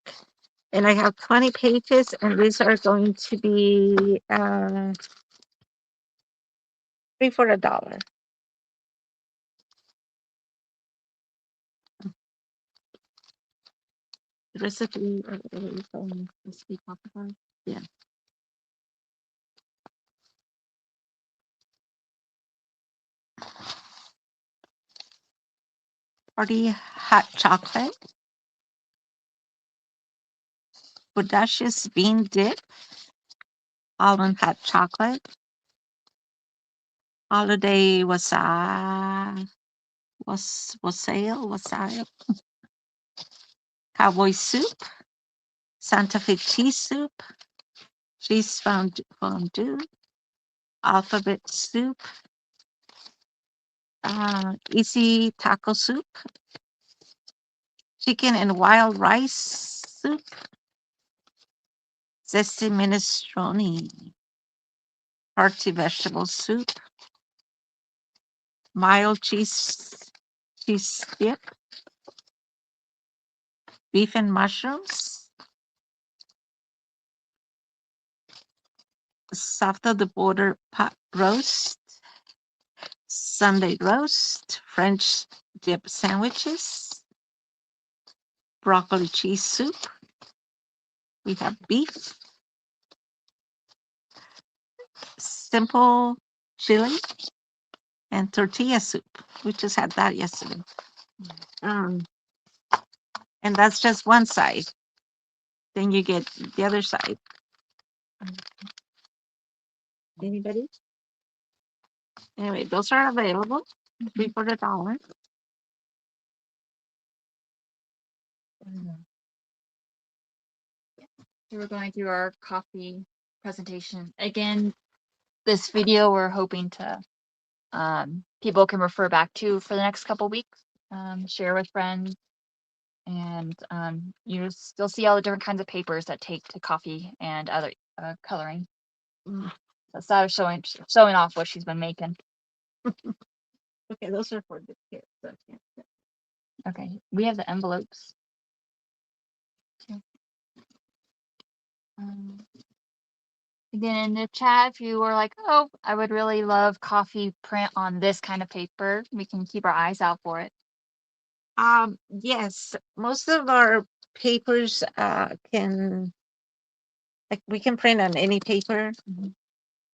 B: And I have 20 pages, and these are going to be 3 for $1. The recipe, recipe Popify. Yeah. Party hot chocolate, bodacious bean dip, almond hot chocolate, holiday wassail, cowboy soup, Santa Fe cheese soup, cheese fondue, alphabet soup, easy taco soup, chicken and wild rice soup, zesty minestrone, hearty vegetable soup, mild cheese dip, beef and mushrooms, soft of the border pot roast, Sunday roast, French dip sandwiches, broccoli cheese soup. We have beef, simple chili, and tortilla soup. We just had that yesterday. And that's just one side. Then you get the other side. Anybody? Anyway, those are available. 3 for $1.
A: So we're going through our coffee presentation. Again, this video we're hoping to people can refer back to for the next couple weeks, share with friends, and you still see all the different kinds of papers that take to coffee and other coloring. So Sarah's showing off what she's been making.
B: Okay, those are for the kids.
A: Okay, we have the envelopes. Again, in the chat, if you were like, oh, I would really love coffee print on this kind of paper, we can keep our eyes out for it.
B: Yes, most of our papers can, like, we can print on any paper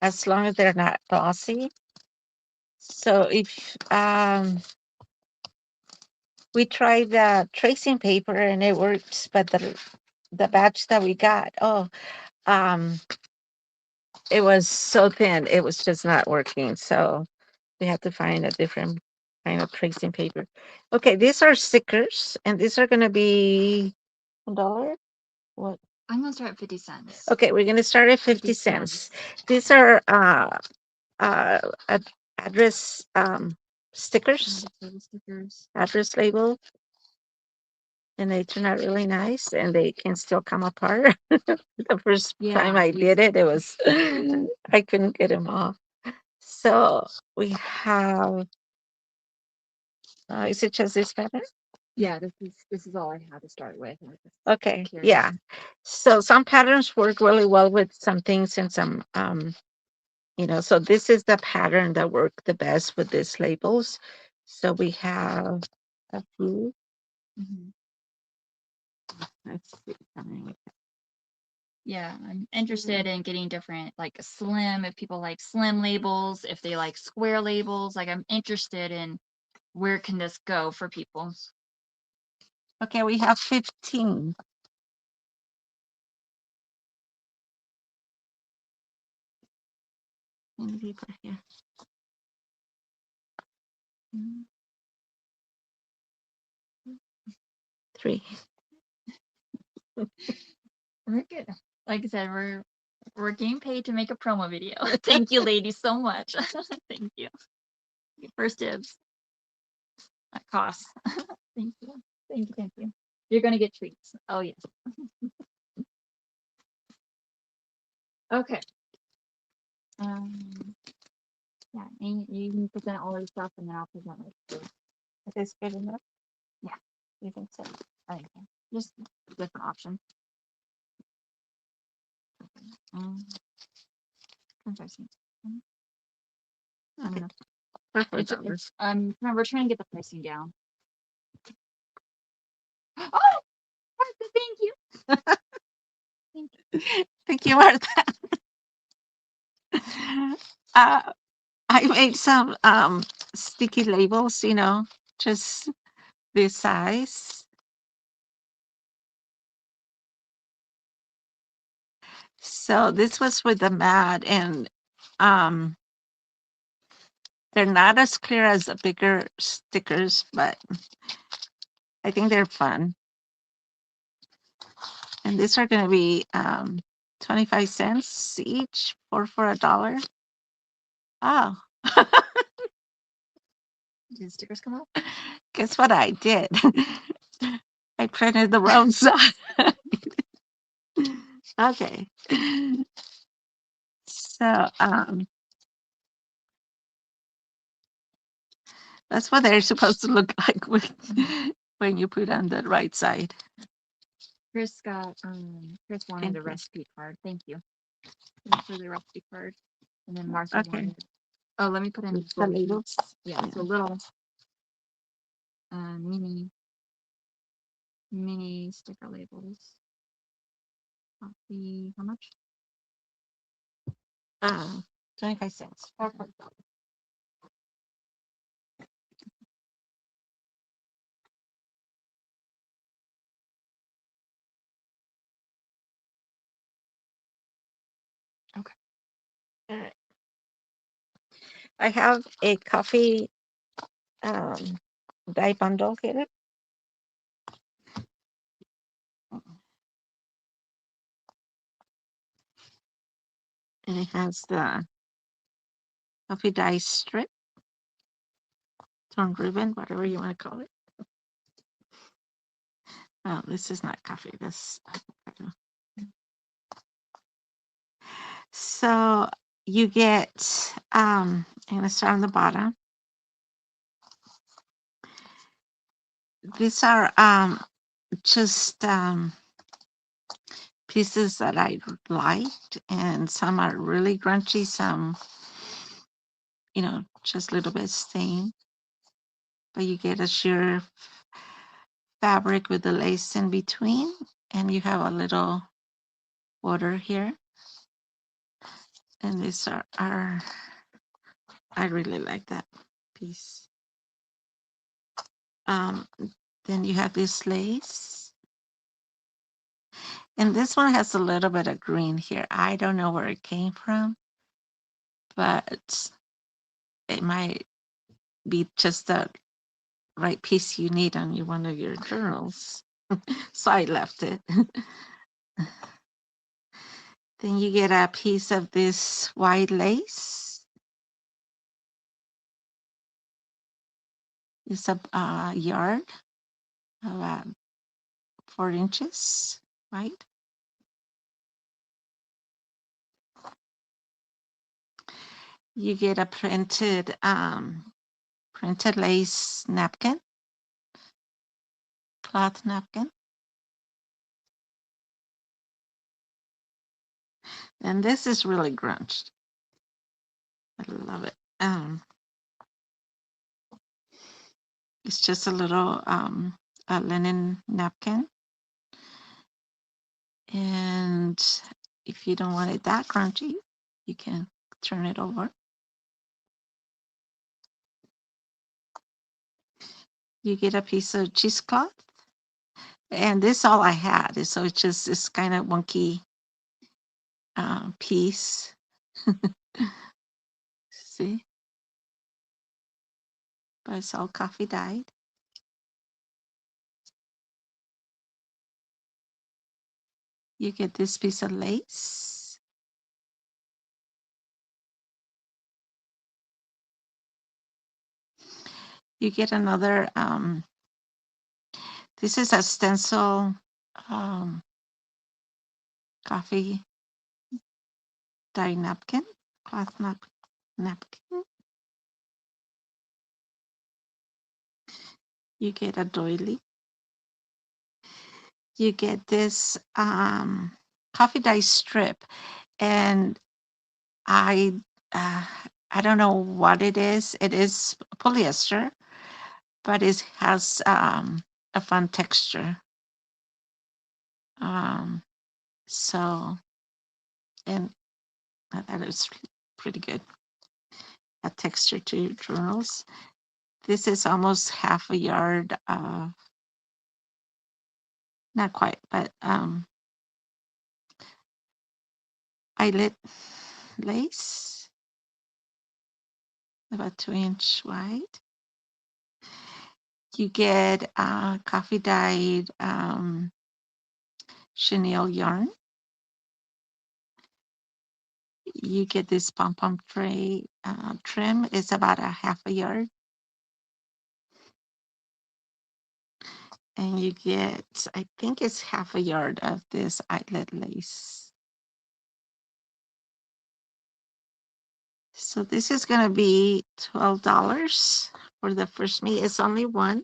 B: as long as they're not glossy. So if we tried the tracing paper and it works, but the batch that we got, it was so thin, it was just not working. So we had to find a different kind of tracing paper. Okay, these are stickers, and these are going to be $1. What?
A: I'm gonna start at 50 cents.
B: Okay, we're going to start at 50 cents. These are address stickers, address label, and they turn out really nice, and they can still come apart. The first time I did it, it was I couldn't get them off. So we have. Is it just this pattern?
A: Yeah, this is all I had to start with.
B: Okay, yeah. So some patterns work really well with some things and some so this is the pattern that worked the best with these labels. So we have a few. Let's see.
A: Yeah, I'm interested in getting different, like slim, if people like slim labels, if they like square labels, like I'm interested in where can this go for people.
B: Okay, we have 15. Here.
A: Mm.
B: 3.
A: We're good. Like I said, we're getting paid to make a promo video. Thank you, ladies, so much. Thank you. First dibs. That costs. Thank you. Thank you. Thank you. You're gonna get treats. Oh yes. Okay. Yeah, and you can present all your stuff, and then I'll present my food.
B: Is this good enough?
A: Yeah, you think so? I think so. Just different option. Confessing.
B: Okay.
A: It's no, we're trying to get the pricing down. Oh, thank you. Thank you.
B: Thank you, Martha. I made some sticky labels, just this size. So this was with the mat, and they're not as clear as the bigger stickers, but I think they're fun. And these are going to be 25 cents each, or for $1. Oh.
A: Did the stickers come up?
B: Guess what I did? I printed the wrong side. Okay. So that's what they're supposed to look like when you put on the right side.
A: Chris wanted
B: Thank
A: the
B: you.
A: recipe card. Thank you. Thanks for the recipe card. And then Martha
B: Okay.
A: wanted. Oh, let me put in
B: The labels.
A: Yeah, so little mini sticker labels. Copy, how much?
B: 25 cents.
A: Okay. Okay.
B: All right. I have a coffee dye bundle here. And it has the coffee dye strip, torn ribbon, whatever you want to call it. Oh, this is not coffee. This avocado. So you get, I'm going to start on the bottom. These are just pieces that I liked, and some are really grungy, some, just a little bit stained. But you get a sheer fabric with the lace in between, and you have a little border here. And these are I really like that piece. Then you have this lace. And this one has a little bit of green here. I don't know where it came from, but it might be just the right piece you need on one of your journals. So I left it. Then you get a piece of this white lace. It's a yard of 4 inches, right? You get a printed lace napkin, cloth napkin. And this is really grunge. I love it. It's just a little a linen napkin. And if you don't want it that crunchy, you can turn it over. You get a piece of cheesecloth. And this is all I had. So it's just this kind of wonky piece. See? but it's all coffee dyed. You get this piece of lace. You get another, this is a stencil coffee dye napkin, cloth napkin. You get a doily. You get this coffee dye strip, and I don't know what it is. It is polyester, but it has a fun texture. So, and that is pretty good. A texture to journals. This is almost half a yard of, not quite, but eyelet lace, about 2-inch wide. You get coffee dyed chenille yarn. You get this pom-pom tray trim. It's about a half a yard. And you get, I think it's half a yard of this eyelet lace. So this is going to be $12 for the first meet. It's only one.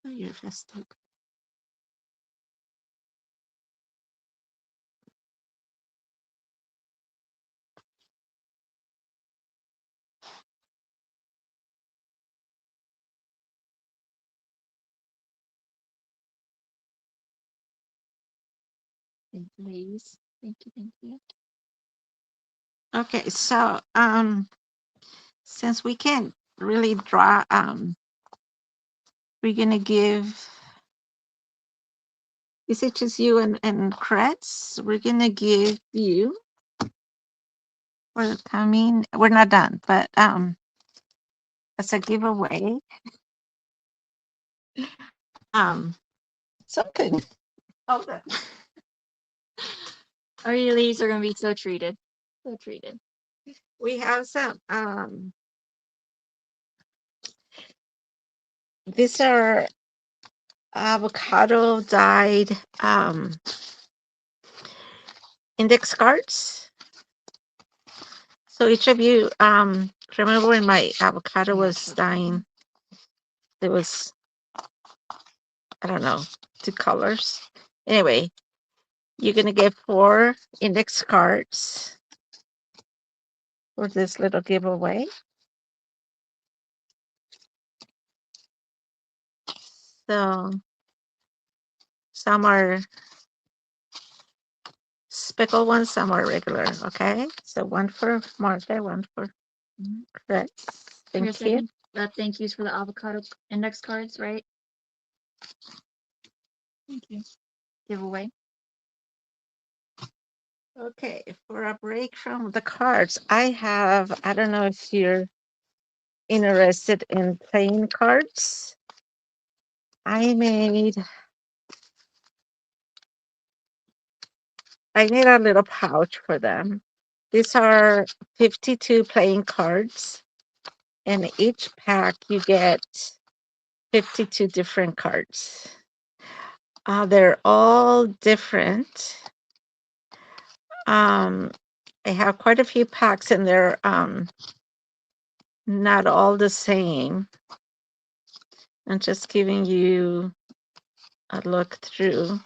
B: Oh, you're festive.
A: Please. Thank you. Thank you.
B: Okay, so since we can't really draw, we're gonna give, is it just you and Kretz? We're gonna give you for the coming, we're not done, but as a giveaway, something. Hold on.
A: Our leaves are gonna be so treated. So treated.
B: We have some these are avocado dyed index cards. So each of you remember when my avocado was dying, there was, I don't know, 2 colors. Anyway, you're gonna get 4 index cards for this little giveaway. So some are speckled ones, some are regular. Okay, so one for Martha, one for Chris. Thank you.
A: Thank yous for the avocado index cards, right? Thank you. Giveaway.
B: Okay, for a break from the cards, I have, I don't know if you're interested in playing cards. I made a little pouch for them. These are 52 playing cards, and each pack you get 52 different cards. They're all different. I have quite a few packs, and they're not all the same. I'm just giving you a look through.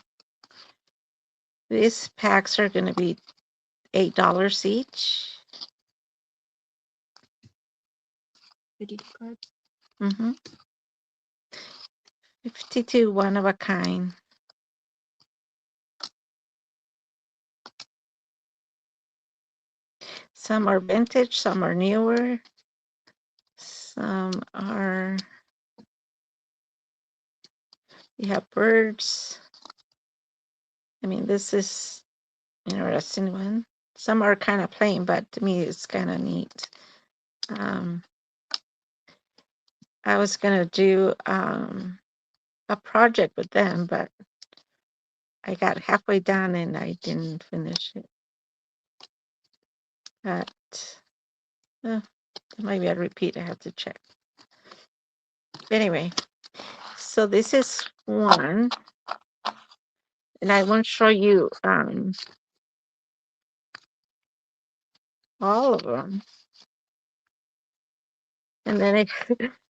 B: These packs are going to be $8 each.
A: 52 cards.
B: 52 one of a kind. Some are vintage, some are newer, some are, you have birds, I mean, this is an interesting one. Some are kind of plain, but to me, it's kind of neat. I was gonna do a project with them, but I got halfway done and I didn't finish it. But maybe I'll repeat. I have to check. Anyway, so this is one, and I won't show you all of them. And then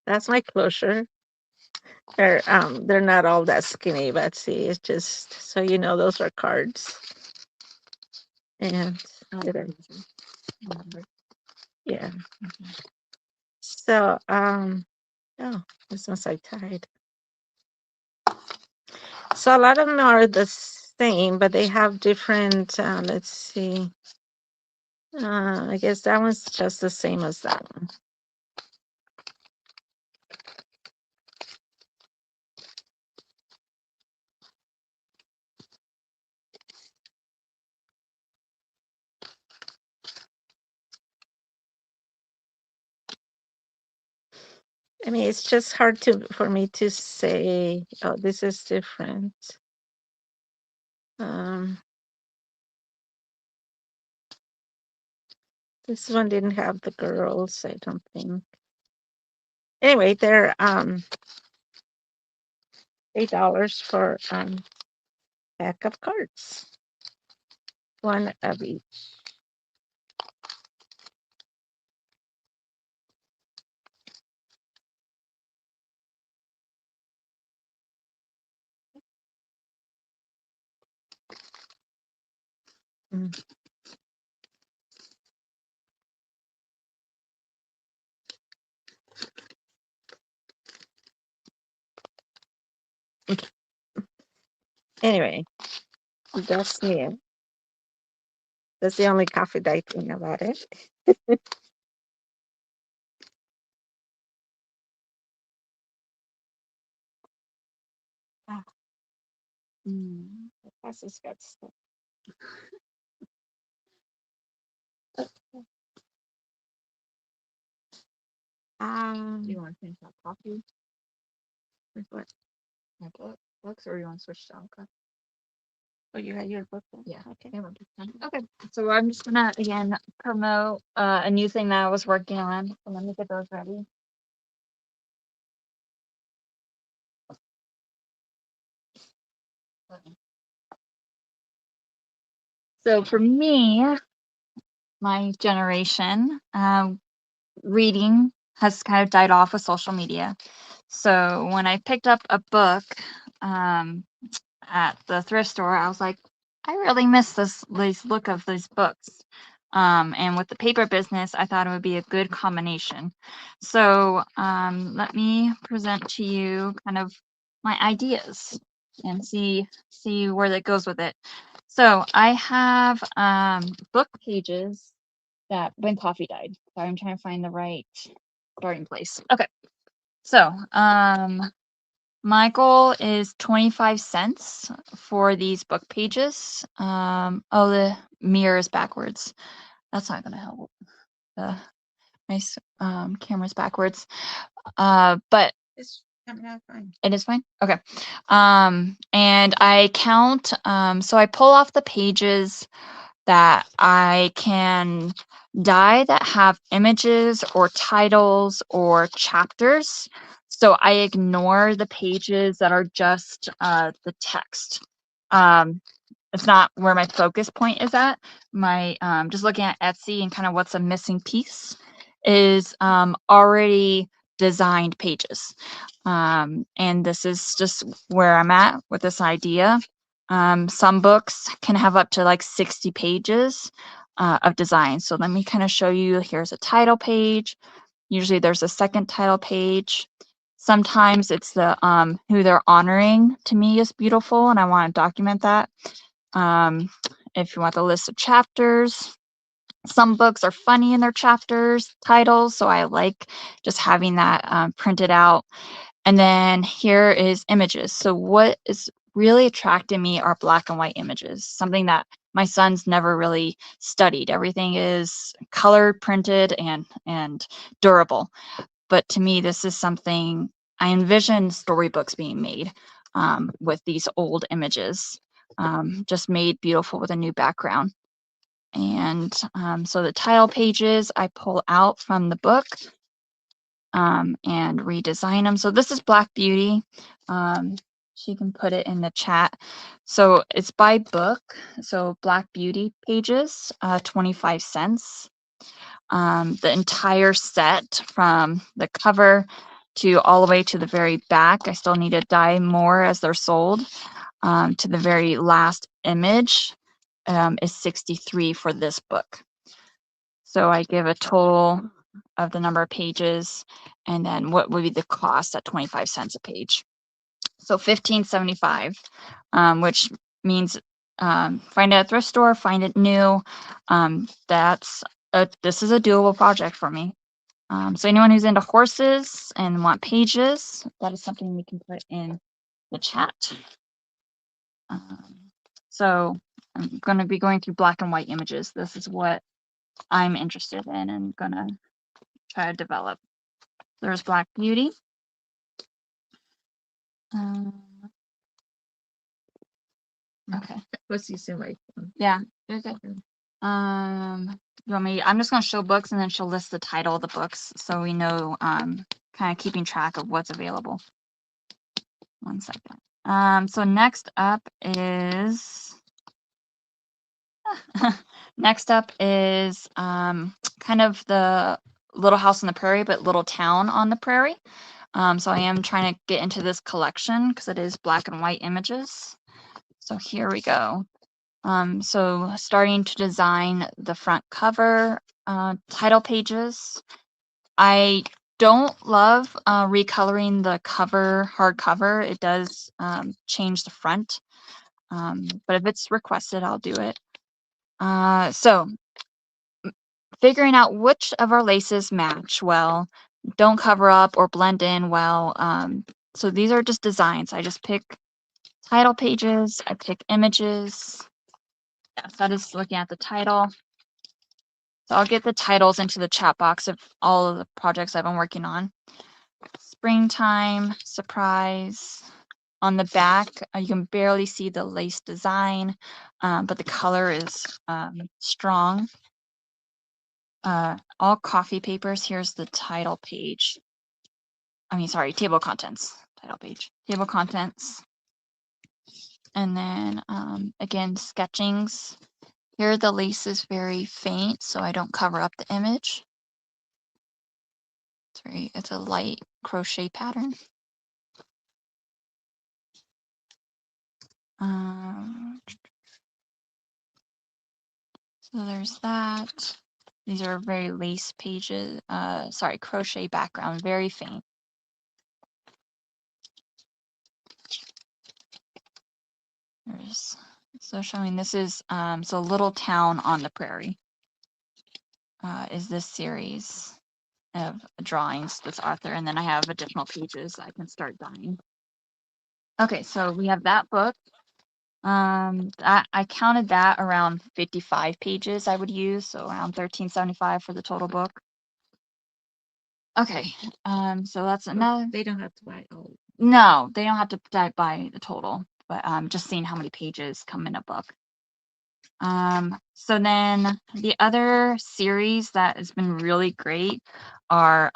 B: that's my closure. They're not all that skinny, but see, it's just so you know those are cards. And yeah. So oh, this one's I tied. So a lot of them are the same, but they have different. Let's see. I guess that one's just the same as that one. I mean, it's just hard for me to say, oh, this is different. This one didn't have the girls, I don't think. Anyway, they're $8 for pack of cards. One of each. Mm. Anyway, that's me. That's the only coffee I think about it. The glasses got stuck. Do you want to finish that coffee? With what? My books, or you want to switch to Avocado? Oh, you had your book then? Yeah. Okay.
A: Okay. So I'm just gonna again promote a new thing that I was working on. So let me get those ready. So for me, my generation, reading has kind of died off with social media. So when I picked up a book at the thrift store, I was like, I really miss this look of these books. And with the paper business, I thought it would be a good combination. So let me present to you kind of my ideas and see where that goes with it. So I have book pages that when coffee died. Sorry, I'm trying to find the right starting place. Okay. So my goal is 25 cents for these book pages. Oh, the mirror is backwards. That's not going to help. My camera's backwards. But
B: It's coming out fine.
A: it is fine? Okay. And I count, so I pull off the pages that I can die that have images or titles or chapters. So I ignore the pages that are just the text. It's not where my focus point is at. My just looking at Etsy and kind of what's a missing piece is already designed pages. And this is just where I'm at with this idea. Some books can have up to like 60 pages of design. So let me kind of show you. Here's a title page. Usually there's a second title page. Sometimes it's the who they're honoring to me is beautiful, and I want to document that. If you want the list of chapters, some books are funny in their chapters titles, so I like just having that printed out. And then here is images. So what is really attracted me are black and white images, something that my son's never really studied. Everything is colored, printed, and durable. But to me, this is something I envision storybooks being made with these old images, just made beautiful with a new background. And so the title pages I pull out from the book and redesign them. So this is Black Beauty. She can put it in the chat. So it's by book. So Black Beauty pages, 25 cents. The entire set from the cover to all the way to the very back. I still need to dye more as they're sold. To the very last image is 63 for this book. So I give a total of the number of pages and then what would be the cost at 25 cents a page. So $15.75, which means find it at a thrift store, find it new. This is a doable project for me. So anyone who's into horses and want pages, that is something we can put in the chat. So I'm going to be going through black and white images. This is what I'm interested in and going to try to develop. There's Black Beauty. Okay.
B: What's using my phone?
A: Yeah. Okay. You want me? I'm just going to show books and then she'll list the title of the books so we know kind of keeping track of what's available. 1 second. So next up is kind of the Little House on the Prairie, but Little Town on the Prairie. So I am trying to get into this collection because it is black and white images. So here we go. So starting to design the front cover, title pages. I don't love recoloring the cover, hardcover. It does change the front. But if it's requested, I'll do it. So figuring out which of our laces match well, don't cover up or blend in well. So these are just designs. I just pick title pages, I pick images. Yes, that is looking at the title. So I'll get the titles into the chat box of all of the projects I've been working on. Springtime, surprise. On the back, you can barely see the lace design, but the color is strong. All coffee papers. Here's the title page. Table of contents. Title page. Table of contents. And then again, sketchings. Here the lace is very faint, so I don't cover up the image. It's a light crochet pattern. So there's that. These are very lace pages. Crochet background, very faint. So showing this is so Little Town on the Prairie is this series of drawings this author, and then I have additional pages I can start dyeing. Okay, so we have that book. I counted that around 55 pages I would use, so around $13.75 for the total book. Okay, so that's another.
B: They don't have to buy all.
A: No, they don't have to buy the total, but just seeing how many pages come in a book. So then the other series that has been really great are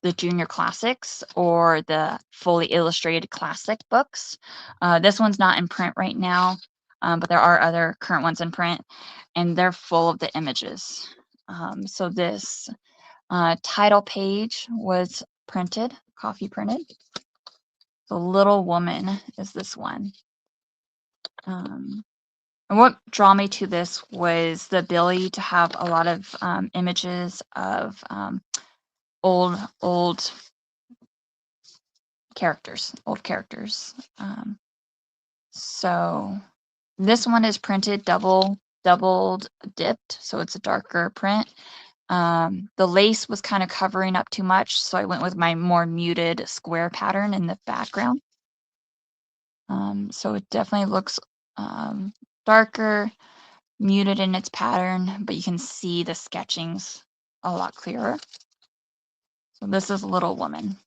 A: the Junior Classics or the Fully Illustrated Classic books. This one's not in print right now, but there are other current ones in print, and they're full of the images. So this title page was printed, coffee printed. The Little Woman is this one. And what drew me to this was the ability to have a lot of images of old characters. So this one is printed doubled dipped, so it's a darker print. The lace was kind of covering up too much, so I went with my more muted square pattern in the background. So it definitely looks darker, muted in its pattern, but you can see the sketchings a lot clearer. So this is Little Woman.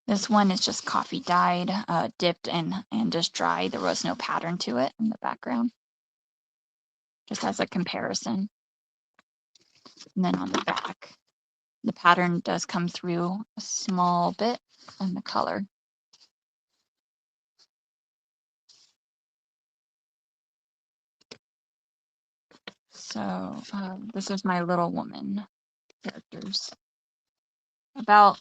A: This one is just coffee dyed, dipped and just dried. There was no pattern to it in the background, just as a comparison. And then on the back, the pattern does come through a small bit in the color. So this is my Little Woman characters. About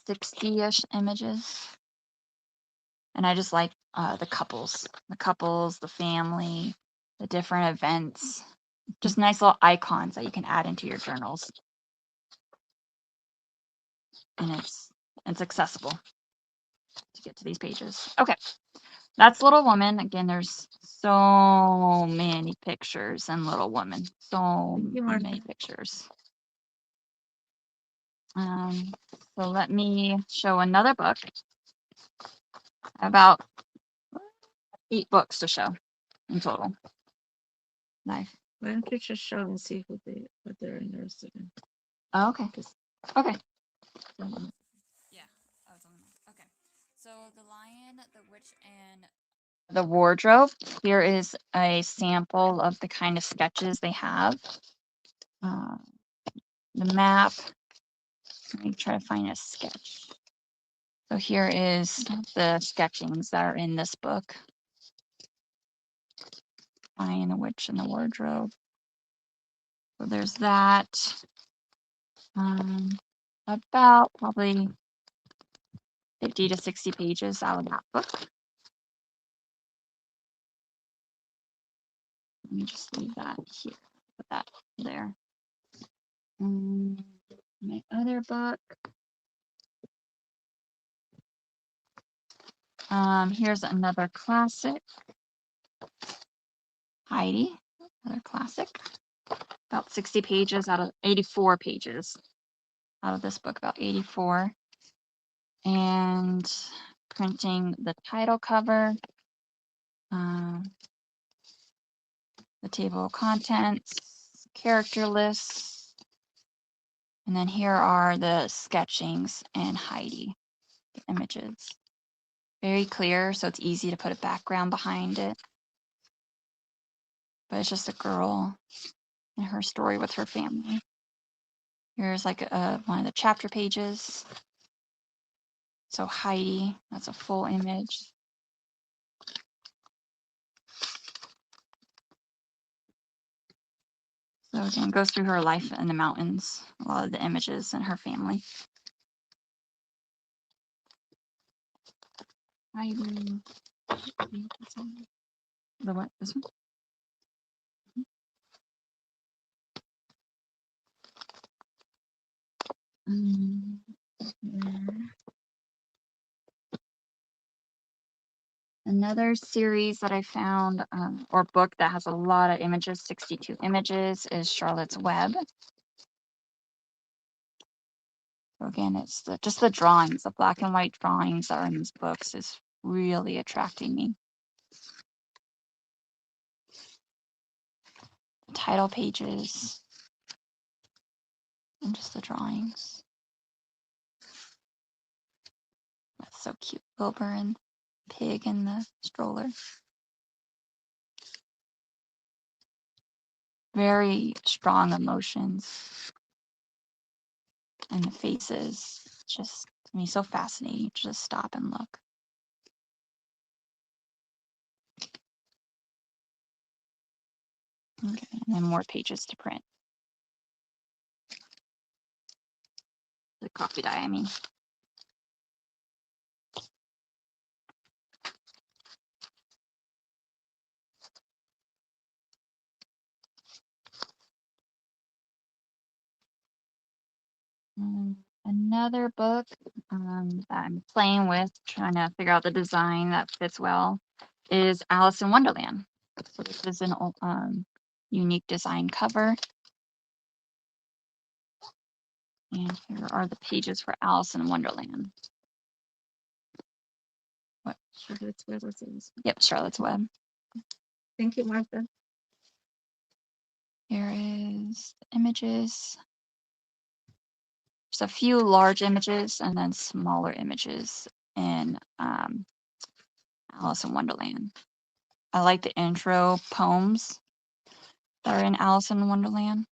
A: 60-ish images. And I just like the couples, the family, the different events. Just nice little icons that you can add into your journals. And it's accessible to get to these pages. Okay, that's Little Woman. Again, there's so many pictures in Little Woman. So many pictures. So let me show another book. About 8 books to show in total. Nice.
B: Why don't you just show and see what they're interested in?
A: Oh, okay. Okay. Yeah. Oh, it's only okay. So the Lion, the Witch, and the Wardrobe. Here is a sample of the kind of sketches they have. The map. Let me try to find a sketch. So here is the sketchings that are in this book. Lion, the Witch, and the Wardrobe. So there's that. About probably 50 to 60 pages out of that book. Let me just leave that here. Put that there. My other book. Here's another classic. Heidi, another classic. About 60 pages out of 84 pages out of this book, about 84. And printing the title cover, the table of contents, character lists, and then here are the sketchings and Heidi, the images. Very clear, so it's easy to put a background behind it. But it's just a girl and her story with her family. Here's like one of the chapter pages. So Heidi, that's a full image. So again, goes through her life in the mountains, a lot of the images and her family. Heidi. The what? This one? Another series that I found, or book that has a lot of images, 62 images, is Charlotte's Web. So again, it's just the drawings, the black and white drawings that are in these books is really attracting me. The title pages and just the drawings. That's so cute. Wilbur and Pig in the stroller. Very strong emotions. And the faces, just to me, so fascinating. Just stop and look. Okay, and then more pages to print. The coffee dye, I mean. Another book that I'm playing with, trying to figure out the design that fits well, is Alice in Wonderland. So this is an unique design cover. And here are the pages for Alice in Wonderland. What?
B: Charlotte's Web.
A: Yep, Charlotte's Web.
B: Thank you, Martha.
A: Here is the images. There's a few large images and then smaller images in Alice in Wonderland. I like the intro poems that are in Alice in Wonderland.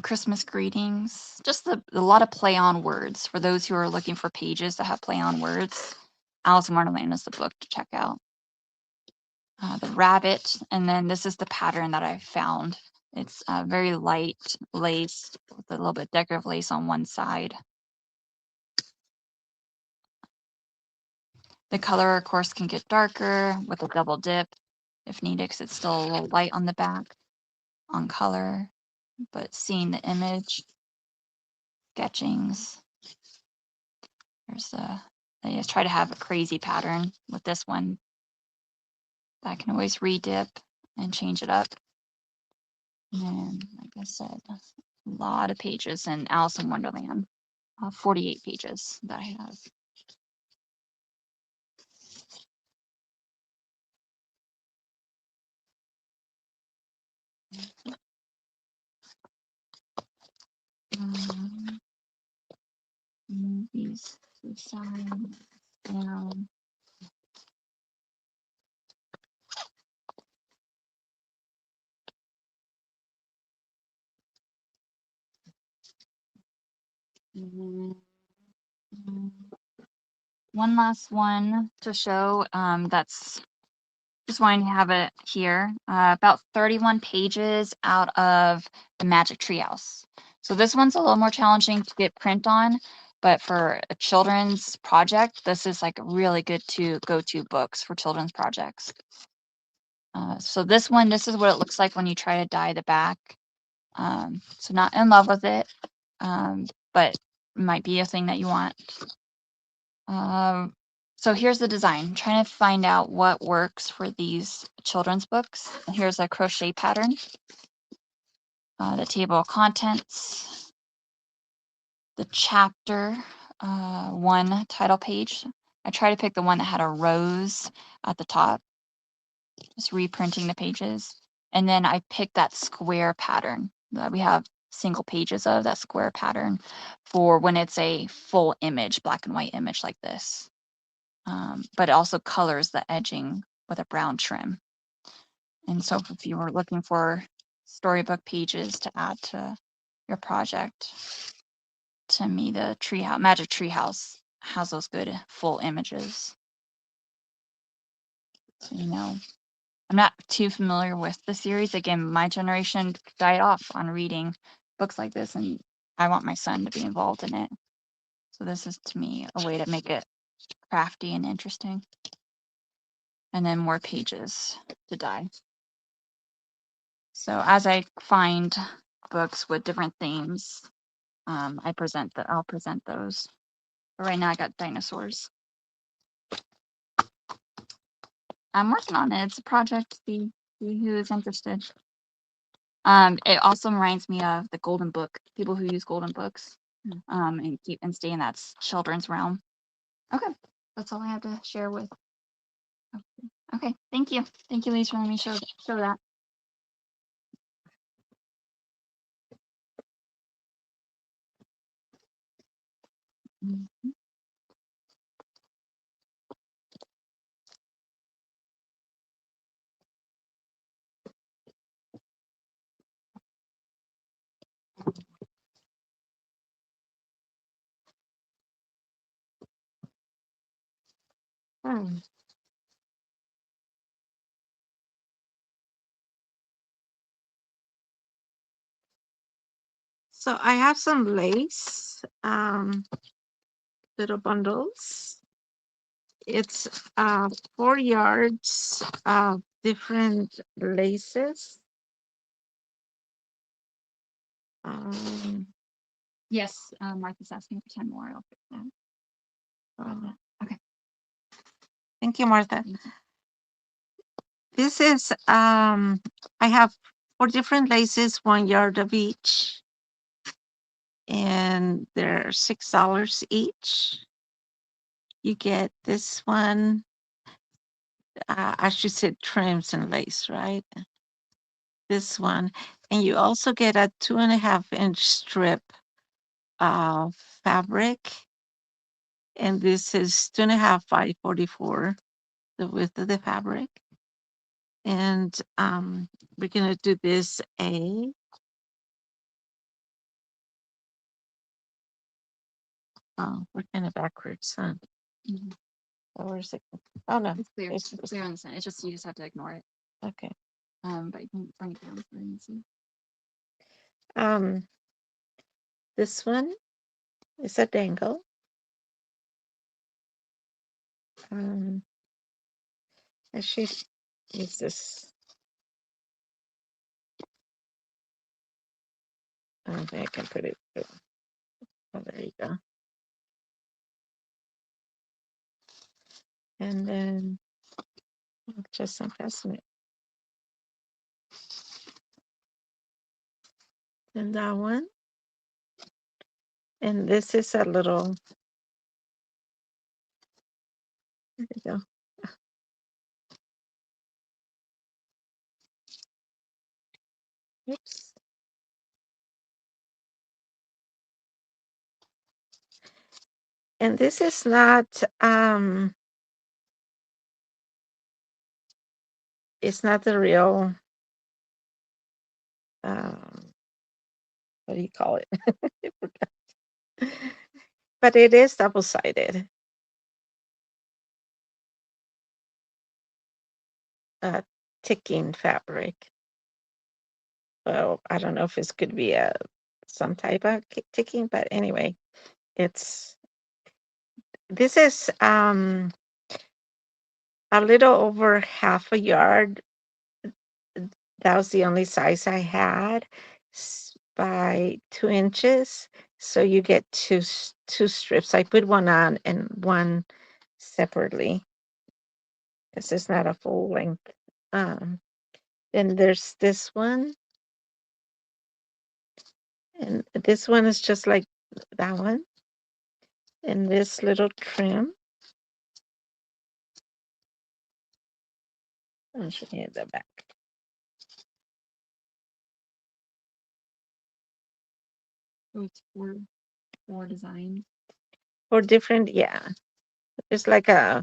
A: Christmas greetings, just a lot of play on words. For those who are looking for pages that have play on words, Alice in Wonderland is the book to check out. The rabbit, and then this is the pattern that I found. It's very light lace with a little bit decorative lace on one side. The color, of course, can get darker with a double dip if needed, because it's still a little light on the back on color. But seeing the image, sketchings. There's I just try to have a crazy pattern with this one. I can always re-dip and change it up. And then, like I said, a lot of pages in Alice in Wonderland. 48 pages that I have. Movies to the side, down. One last one to show. That's just wanting to have it here. About 31 pages out of the Magic Treehouse. So this one's a little more challenging to get print on, but for a children's project, this is like really good to go-to books for children's projects. So this one, this is what it looks like when you try to dye the back. So not in love with it, but might be a thing that you want. So here's the design. I'm trying to find out what works for these children's books. Here's a crochet pattern. The table of contents. The chapter 1 title page. I try to pick the one that had a rose at the top. Just reprinting the pages. And then I picked that square pattern that we have single pages of, that square pattern, for when it's a full image, black and white image like this. But it also colors the edging with a brown trim. And so if you were looking for storybook pages to add to your project, to me, the treehouse, Magic Treehouse has those good full images. So, you know, I'm not too familiar with the series. Again, my generation died off on reading books like this, and I want my son to be involved in it. So this is, to me, a way to make it crafty and interesting. And then more pages to dye. So as I find books with different themes, I'll present those. But right now I got dinosaurs. I'm working on it. It's a project. See who is interested. It also reminds me of the Golden Book. People who use Golden Books, and stay in that children's realm. Okay, that's all I have to share with. Okay, thank you, Lisa, for letting me show that. Mhm.
B: So I have some lace little bundles. It's 4 yards of different laces.
A: Yes, Martha's asking for 10 more. I'll fix that. Okay.
B: Thank you, Martha. This is I have 4 different laces, 1 yard of each. and they're $6 each. You get this one. I should say trims and lace, right? This one. And you also get a 2.5-inch strip of fabric. And this is 2.5 by 44, the width of the fabric. And we're going to do this we're kind of backwards, huh?
A: Mhm.
B: Oh, where's it? Oh, no.
A: It's clear.
B: It's
A: It's clear on the center. It's just you just have to ignore it.
B: okay.
A: But you can bring it down for you and see.
B: This one is a dangle. I should use this. I don't think I can put it. Oh, there you go. And then just unfasten it. And that one. And this is a little. There you go. Oops. And this is not it's not the real what do you call it? I forgot. But it is double-sided. Ticking fabric. Well, I don't know if it's could be some type of ticking, but anyway, this is a little over half a yard. That was the only size I had by 2 inches. So you get two strips. I put one on and one separately. This is not a full length. Then there's this one. And this one is just like that one. And this little trim. I'll show you the back.
A: So it's four designs.
B: 4 different, yeah. It's like a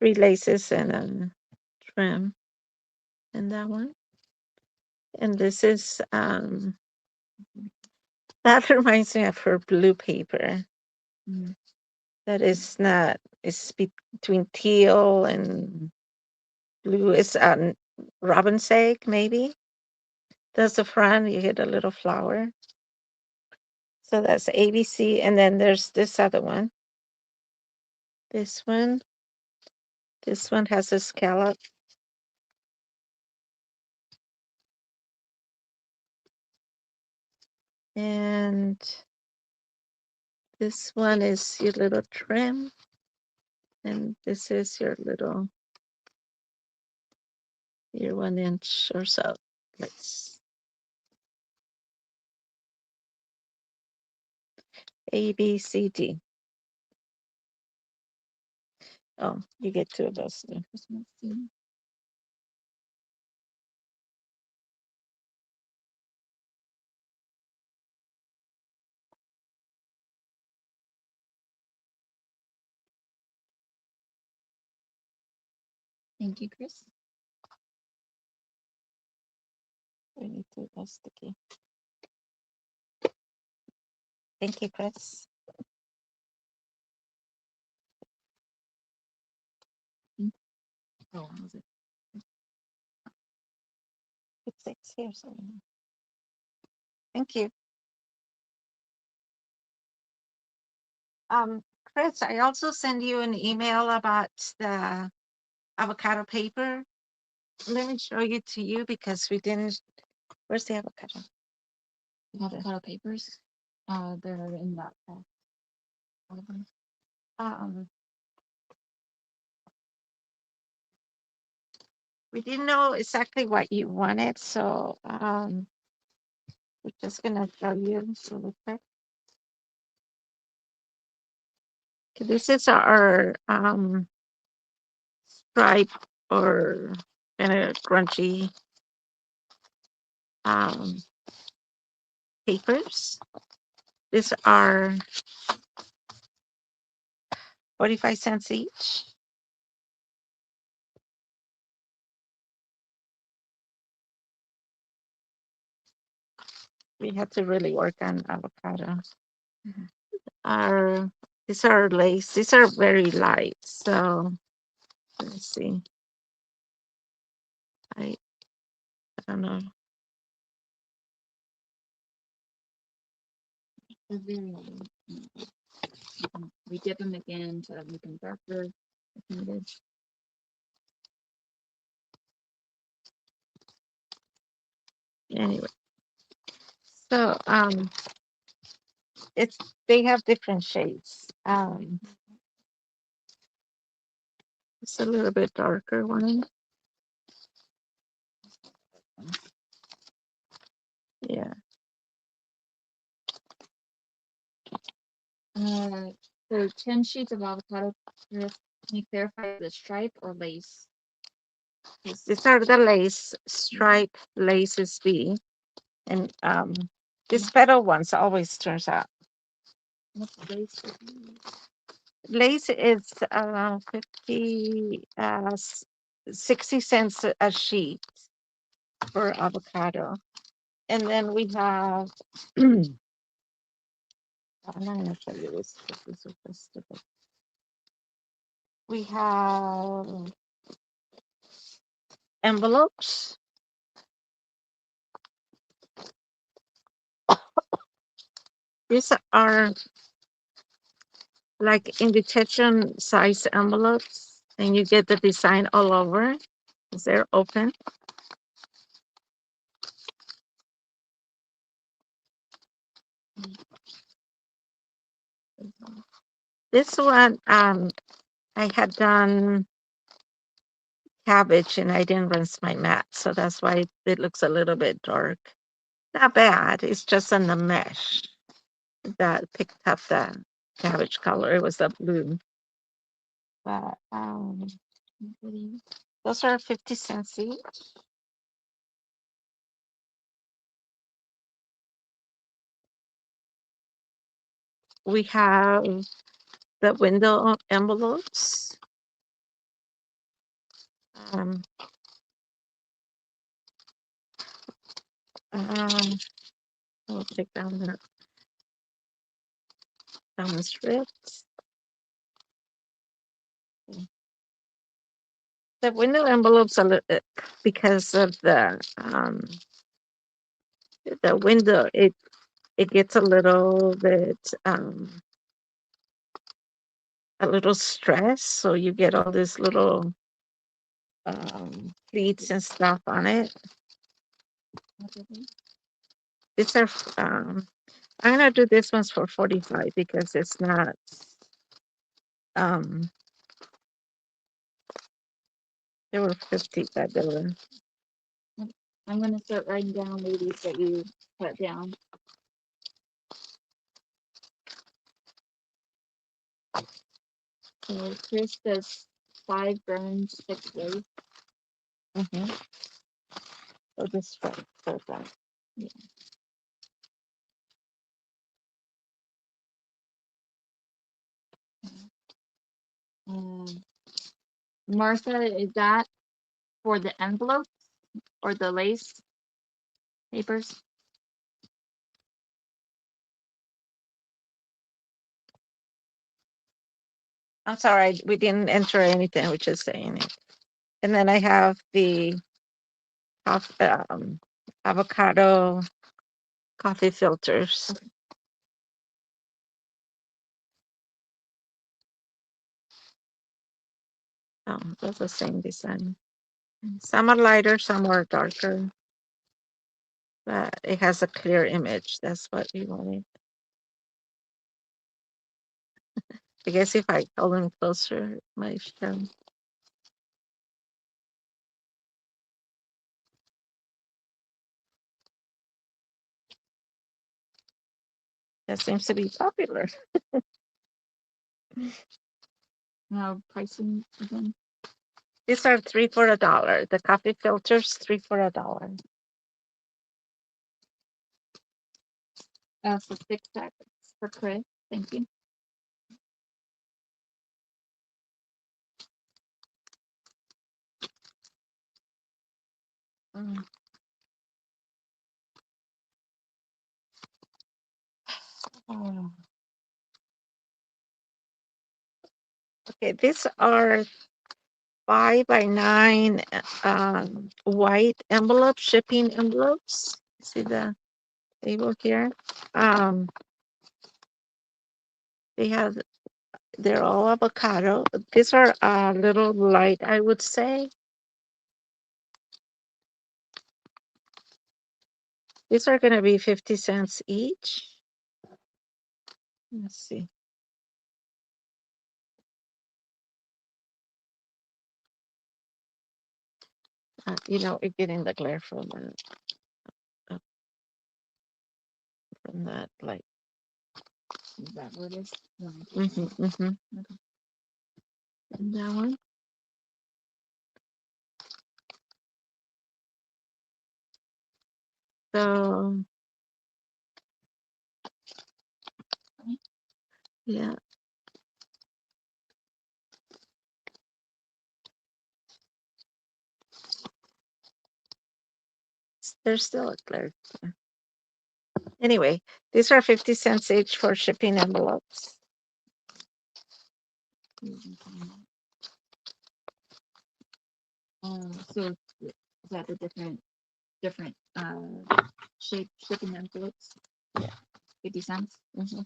B: 3 laces and a trim. And that one. And this is that reminds me of her blue paper.
A: Mm.
B: That is not, it's between teal and blue. It's robin's egg, maybe. That's the front. You get a little flower. So that's ABC. And then there's this other one. This one. This one has a scallop. And this one is your little trim. And this is your 1 inch or so. Let's A, B, C, D. Oh, you get 2 of those.
A: Thank you, Chris.
B: We need to go sticky. Thank you, Chris.
A: Oh, was it?
B: It's 6 here, so. Thank you. Chris, I also send you an email about the avocado paper. Let me show it to you because we didn't. Where's the avocado?
A: Avocado papers. They're in that pack.
B: We didn't know exactly what you wanted, so We're just gonna show you really quick. Okay, this is our stripe or kind of crunchy um, papers. These are 45 cents each. We have to really work on avocado. Our these are lace. These are very light. So let's see. I don't know.
A: We dip them again to make them darker if needed.
B: Anyway, so it's they have different shades. It's a little bit darker one. Yeah.
A: So 10 sheets of avocado. Can you clarify the stripe or lace?
B: These are the lace stripe laces B, and these petal ones always turns out.
A: What's lace?
B: Lace is 60 cents a sheet for avocado, and then we have. I'm not going to show you this. This is so stupid. We have envelopes. These are like invitation size envelopes, and you get the design all over because they're open. This one, I had done cabbage and I didn't rinse my mat, so that's why it looks a little bit dark. Not bad. It's just on the mesh that picked up the cabbage color. It was the blue. But those are 50 cents each. We have the window envelopes. Um, I'll take down the strips. The window envelopes are because of the window. It gets a little bit a little stressed, so you get all these little pleats and stuff on it. These are I'm gonna do this one's for 45 because it's not they were 50, but they were.
A: I'm gonna start writing down ladies that you put down. So Chris does 5 burns, 6 days.
B: So this one, so that.
A: Yeah. Martha, is that for the envelopes or the lace papers?
B: I'm sorry, we didn't enter anything. We're just saying it. And then I have the avocado coffee filters. Oh, that's the same design. Some are lighter, some are darker. But it has a clear image. That's what we wanted. I guess if I hold them closer, it might show. That seems to be popular.
A: Now pricing again.
B: These are 3 for $1. The coffee filters, 3 for $1.
A: So 6 packs for Chris. Thank you.
B: Mm. Oh. Okay, these are 5x9 white envelope, shipping envelopes. See the label here? They have, they're all avocado. These are a little light, I would say. These are going to be 50 cents each. Let's see. We're getting the glare from that light.
A: Is that what it is?
B: Mm-hmm.
A: Okay.
B: And that one. So, yeah. There's still a glare. Anyway, these are 50 cents each for shipping envelopes.
A: So is that the different shape shipping envelopes?
B: Yeah.
A: 50 cents.
B: Mm-hmm.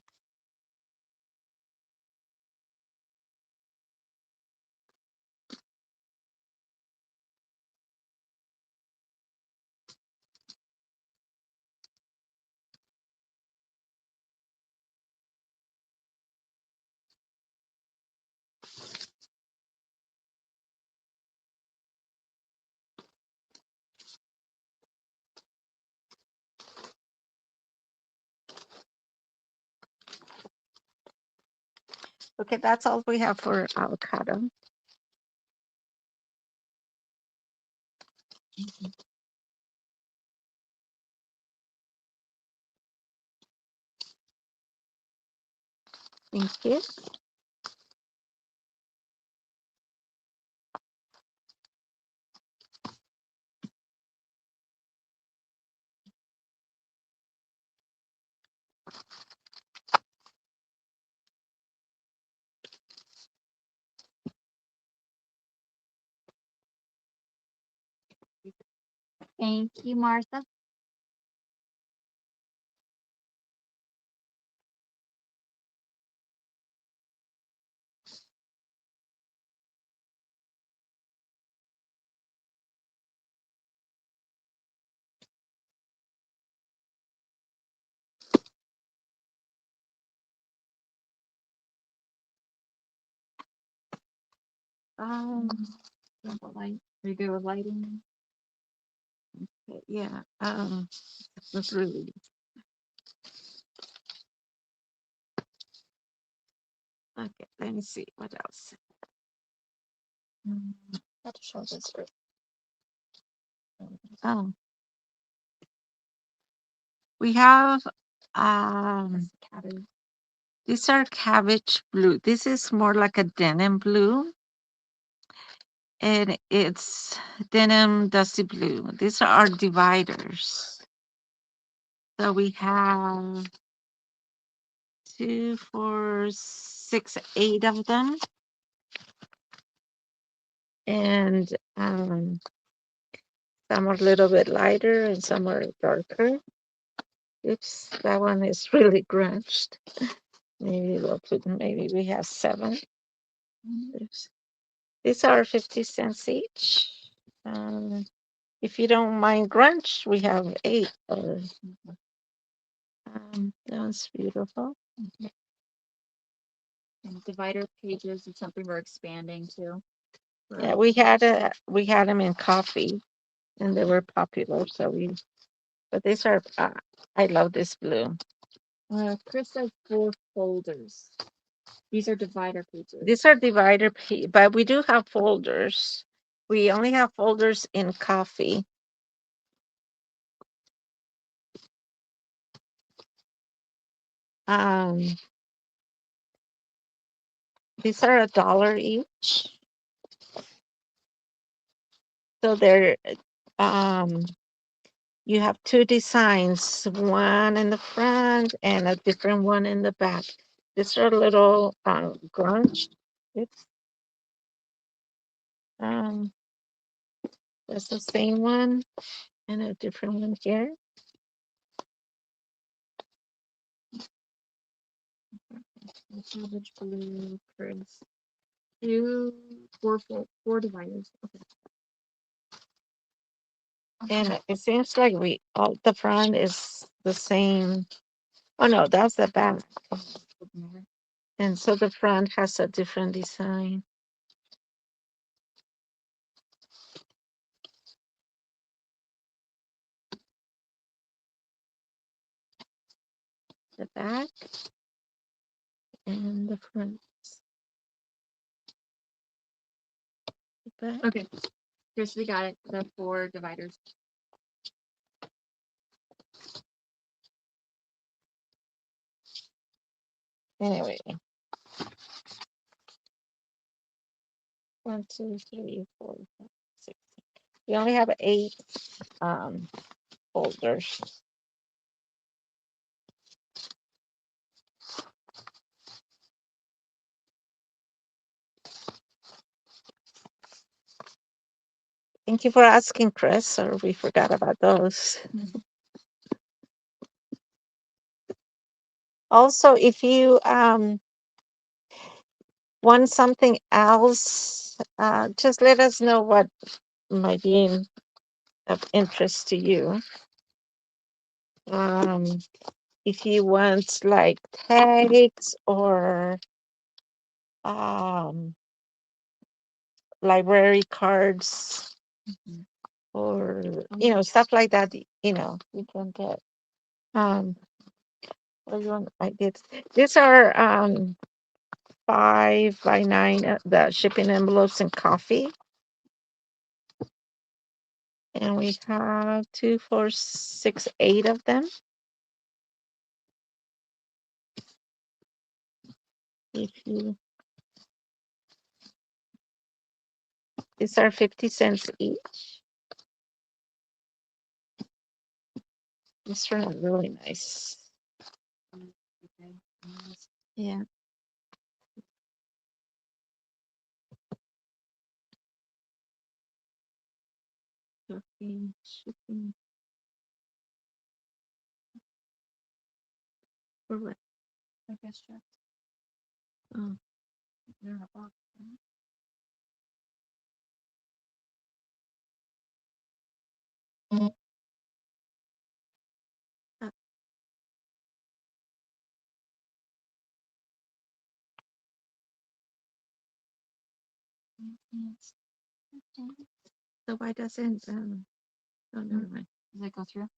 B: Okay, that's all we have for avocado. Thank you.
A: Thank you, Martha. Light. Are you good with lighting?
B: Yeah. That's really. Okay, let me see what else.
A: That shows it's great.
B: Oh, we have
A: Cabbage.
B: these are cabbage blue. This is more like a denim blue, and it's denim dusty blue. These are our dividers. So we have 2, 4, 6, 8 of them, and some are a little bit lighter and some are darker. Oops, that one is really grudged. Maybe we have 7. Oops. These are 50 cents each. If you don't mind grunge, we have 8. That one's beautiful.
A: And divider pages is something we're expanding to.
B: Yeah, we had them in coffee, and they were popular. But these are. I love this blue.
A: Chris says 4 folders. These are divider pages.
B: These are divider but we do have folders. We only have folders in coffee. These are $1 each. So they're you have 2 designs, one in the front and a different one in the back. These are little grunge. It's that's the same one and a different one here.
A: Cabbage, blue, Chris. 2, 4, 4 dividers. Okay.
B: And it seems like the front is the same. Oh no, that's the back. And so the front has a different design. The back and the front. The back.
A: Okay. Chris, we got it. The 4 dividers.
B: Anyway. 1, 2, 3, 4, 5, 6. We only have 8 folders. Thank you for asking, Chris, or we forgot about those. Also, if you want something else, just let us know what might be of interest to you. If you want like tags or library cards, or stuff like that, you can get. What do you want? I did. These are 5 by 9, the shipping envelopes and coffee. And we have 2, 4, 6, 8 of them. These are 50 cents each. These turn out really nice. Yeah. Shipping. For what? I guess check. Oh, they're in a box. So why doesn't oh, never mind. Does it go through?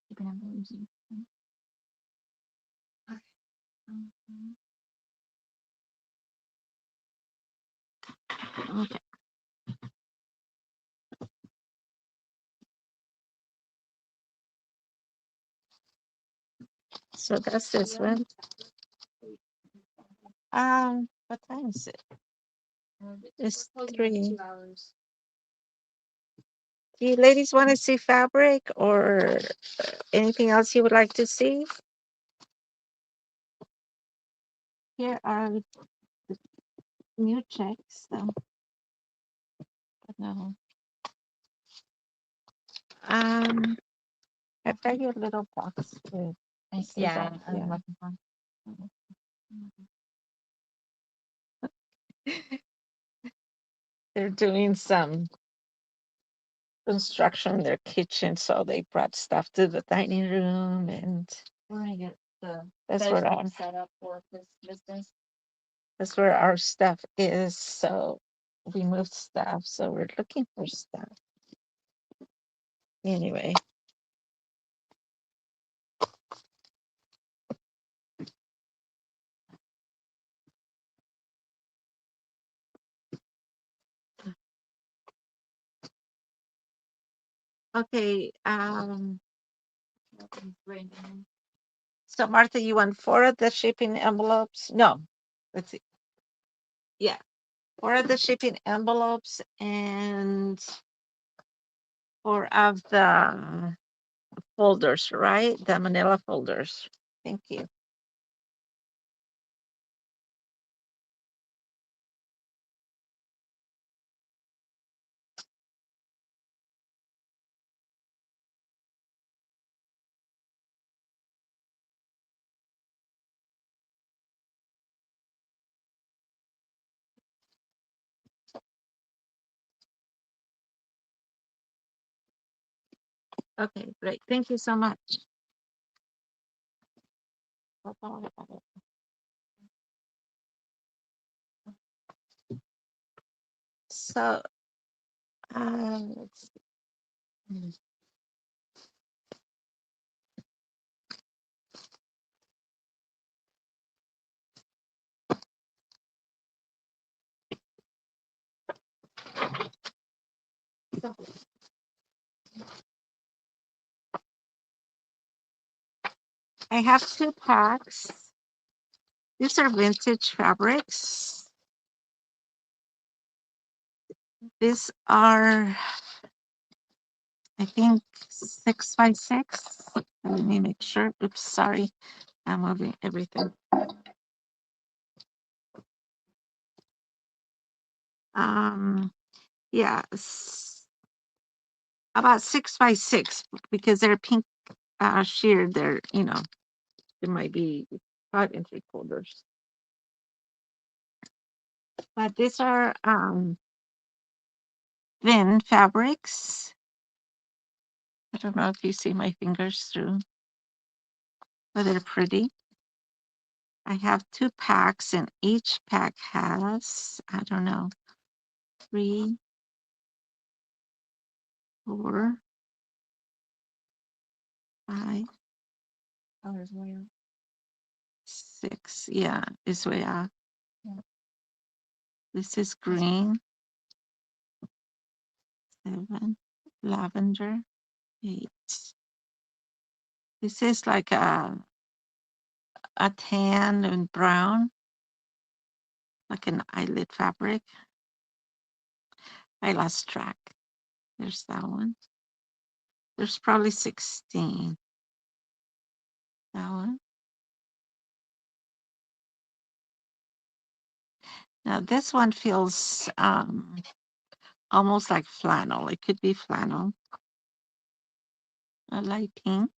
B: Shipping envelopes. Okay. Okay. So that's this one. What time is it? It's 3.
A: 2 hours.
B: Do you ladies want to see fabric or anything else you would like to see? Here are the new checks, though. But no. I've got your little box with.
A: Yeah, I'm looking for.
B: They're doing some construction in their kitchen, so they brought stuff to the dining room, and
A: We're gonna get the
B: that's where
A: bedroom set up for this business.
B: that's where our stuff is. So we moved stuff, so we're looking for stuff. Anyway. Okay. So Martha, you want 4 of the shipping envelopes? No. Let's see. Yeah. 4 of the shipping envelopes and 4 of the folders, right? The Manila folders. Thank you. Okay, great. Thank you so much. So, let's see. I have 2 packs. These are vintage fabrics. These are, I think, 6x6. Let me make sure. Oops, sorry. I'm moving everything. Yeah, about 6x6 because they're pink sheer. They're, there might be 5 3/4. But these are thin fabrics. I don't know if you see my fingers through, but they're pretty. I have 2 packs, and each pack has, I don't know, 3, 4, 5,
A: Oh, there's way up.
B: 6. Yeah, it's way out.
A: Yeah.
B: This is green. 7, lavender. 8. This is like a tan and brown, like an eyelid fabric. I lost track. There's that one. There's probably 16. That one. Now this one feels almost like flannel. It could be flannel. A light pink.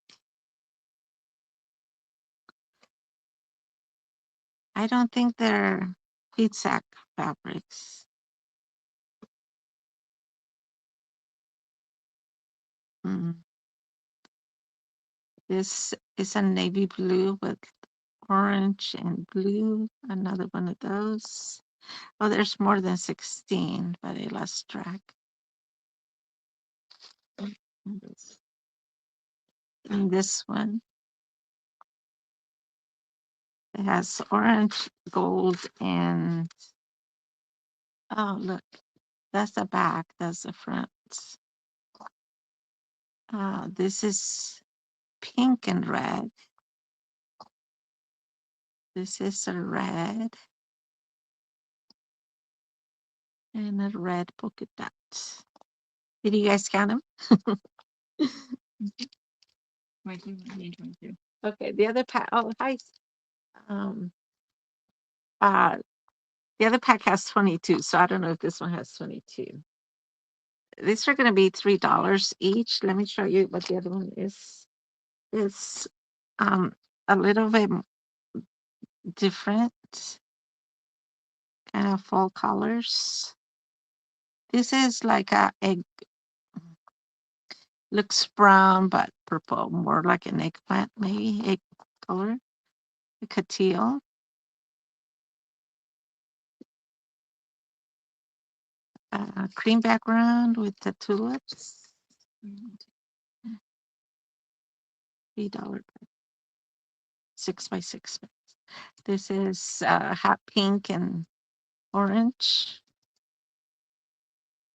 B: I don't think they're heat sack fabrics. Mm. This is a navy blue with orange and blue. Another one of those. Oh, there's more than 16, but I lost track. And this one, it has orange, gold, and oh, look, that's the back, that's the front. This is pink and red. This is a red and a red polka dot. Did you guys count them? 22. Okay, the other pack. Oh, hi. Um, the other pack has 22, so I don't know if this one has 22. These are going to be $3 each. Let me show you what the other one is. It's a little bit different, kind of fall colors. This is like a egg, looks brown but purple, more like an eggplant, maybe egg color, like a teal. Cream background with the tulips. $3, 6x6. This is hot pink and orange,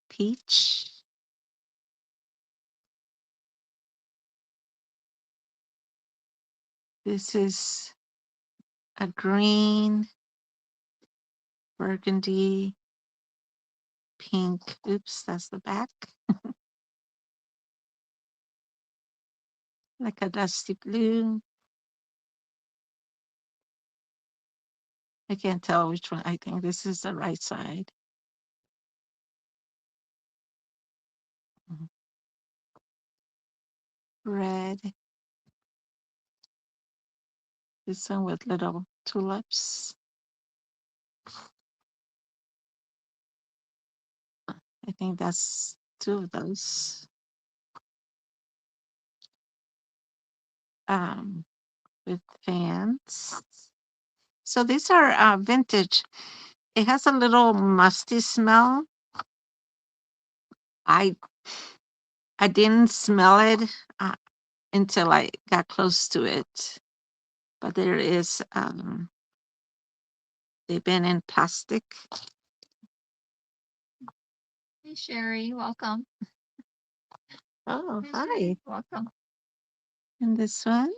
B: peach, This is a green, burgundy, pink. Oops, that's the back. Like a dusty blue. I can't tell which one. I think this is the right side. Red. This one with little tulips. I think that's two of those. With fans. So these are vintage. It has a little musty smell. I didn't smell it until I got close to it. But there is they've been in plastic.
A: Hey, Sherry, welcome.
B: Oh,
A: Hey,
B: hi.
A: Sherry, welcome.
B: And this one.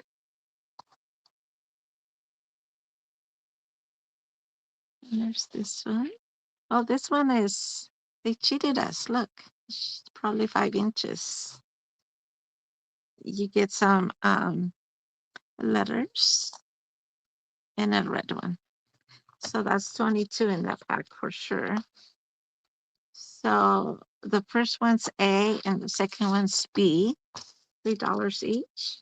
B: And there's this one. Oh, this one is, they cheated us. Look, it's probably 5 inches. You get some letters and a red one. So that's 22 in that pack for sure. So the first one's A and the second one's B, $3 each.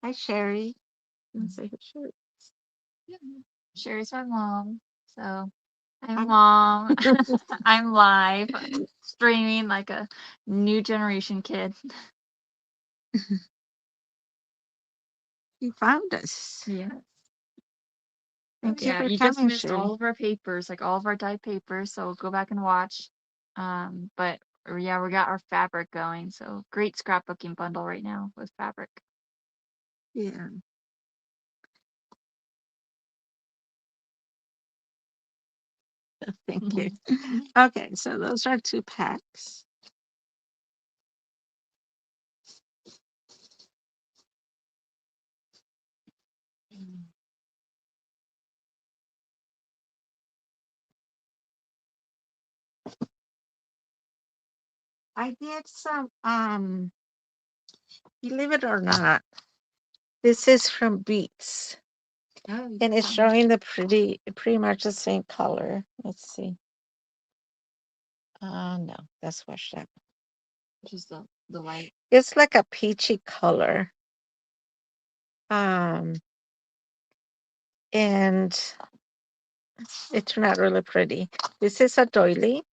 B: Hi, Sherry. And say hi, Sherry.
A: Yeah. Sherry's my mom. So, hi,
B: Hi.
A: Mom. I'm live streaming like a new generation kid.
B: You found us.
A: Yes.
B: Thank you
A: Yeah,
B: for
A: you just
B: coming,
A: missed
B: Sherry.
A: all of our papers, like all of our dyed papers. So go back and watch. But yeah, we got our fabric going. So great scrapbooking bundle right now with fabric.
B: Yeah. Thank you. Okay, so those are 2 packs. I did some, believe it or not, this is from Beets.
A: Oh,
B: And it's showing the pretty much the same color. Let's see. No, that's washed out.
A: which is the light.
B: It's like a peachy color. And it turned out really pretty. This is a doily.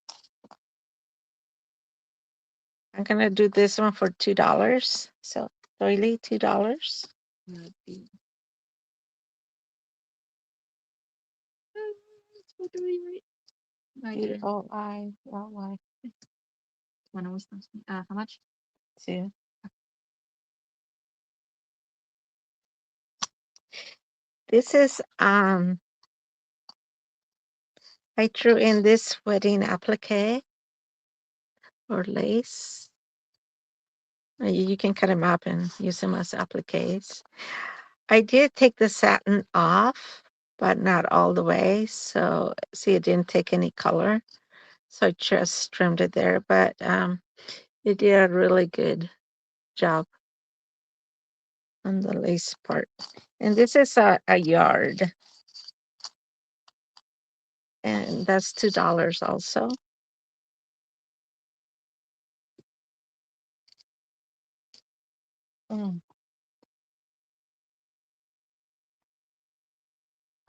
B: I'm gonna do this one for $2. So doily, $2.
A: What do we write? I didn't.
B: Doily.
A: When it was how much?
B: 2. This is I drew in this wedding applique or lace. You can cut them up and use them as appliques. I did take the satin off, but not all the way. So see, it didn't take any color. So I just trimmed it there, but it did a really good job on the lace part. And this is a yard. And that's $2 also.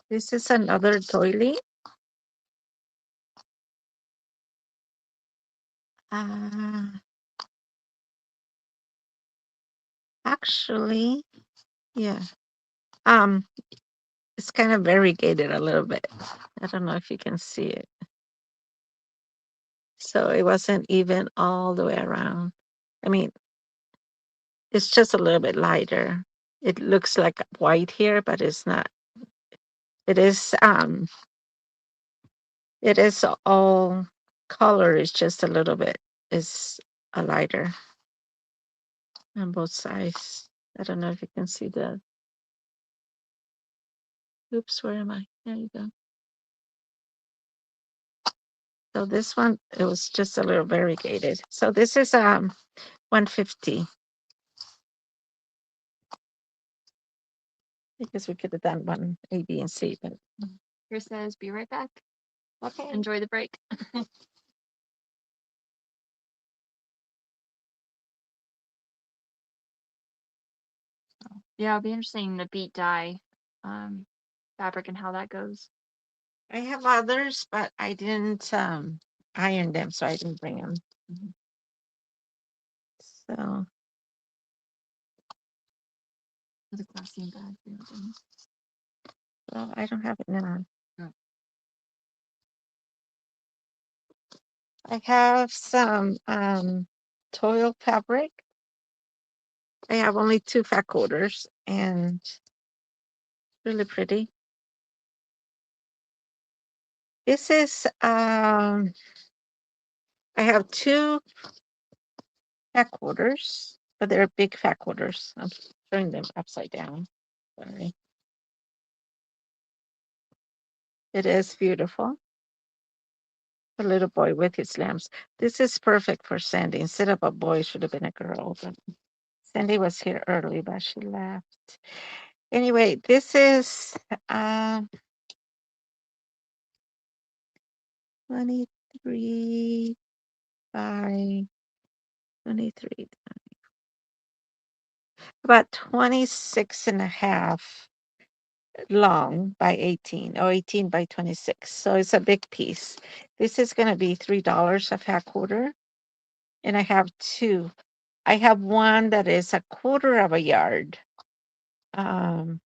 B: This is another doily. Actually, yeah. It's kind of variegated a little bit. I don't know if you can see it. So it wasn't even all the way around. I mean, it's just a little bit lighter. It looks like white here, but it's not. It is all color, is just a little bit is a lighter. on both sides. I don't know if you can see the, oops, where am I? There you go. So this one, it was just a little variegated. So this is 150. Because we could have done one A, B, and C, but
A: Chris says, be right back.
B: okay.
A: Enjoy the break. Yeah, it'll be interesting the beet dye fabric and how that goes.
B: I have others, but I didn't iron them, so I didn't bring them. So
A: The glassine bag.
B: well, I don't have it now.
A: Oh.
B: I have some toil fabric. I have only 2 fat quarters and really pretty. This is I have 2 fat quarters, but they're big fat quarters. I'm showing them upside down. Sorry. It is beautiful. A little boy with his lambs. This is perfect for Sandy. Instead of a boy, it should have been a girl. But Sandy was here early, but she left. Anyway, this is 23 by 23, about 26 and a half long by 18 or 18 by 26. So it's a big piece. This is going to be $3 a fat quarter. And I have 2. I have one that is a quarter of a yard. So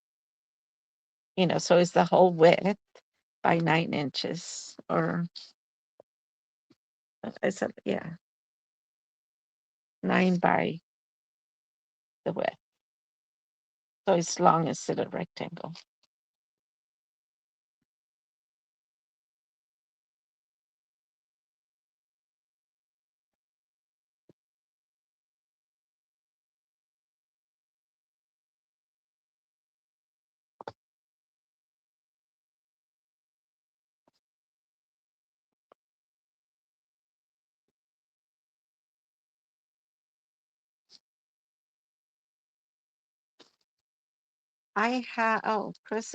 B: it's the whole width by 9 inches, or it's 9 by the width. So it's long instead of rectangle. I have, Chris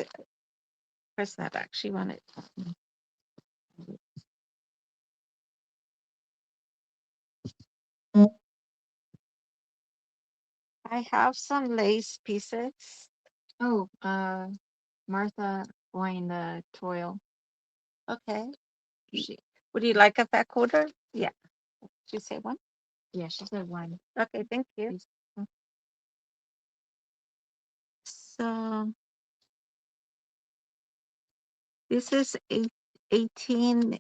B: not actually wanted. I have some lace pieces.
A: Oh, Martha buying the toil.
B: Okay. Would you like a fat quarter? Yeah. Did you say one?
A: Yeah, she said one.
B: Okay, thank you. So this is 18,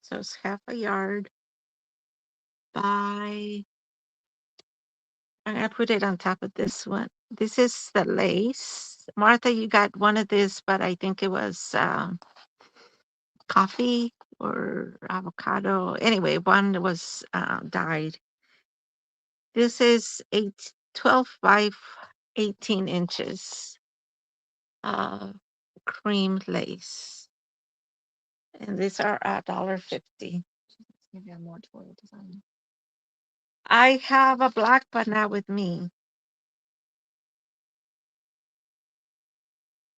B: so it's half a yard by, I'm gonna put it on top of this one. This is the lace. Martha, you got one of this, but I think it was coffee or avocado. Anyway, one was dyed. This is 12 by 18 inches cream lace. And these are $1.50.
A: Maybe I'm more toil design.
B: I have a black, but not with me.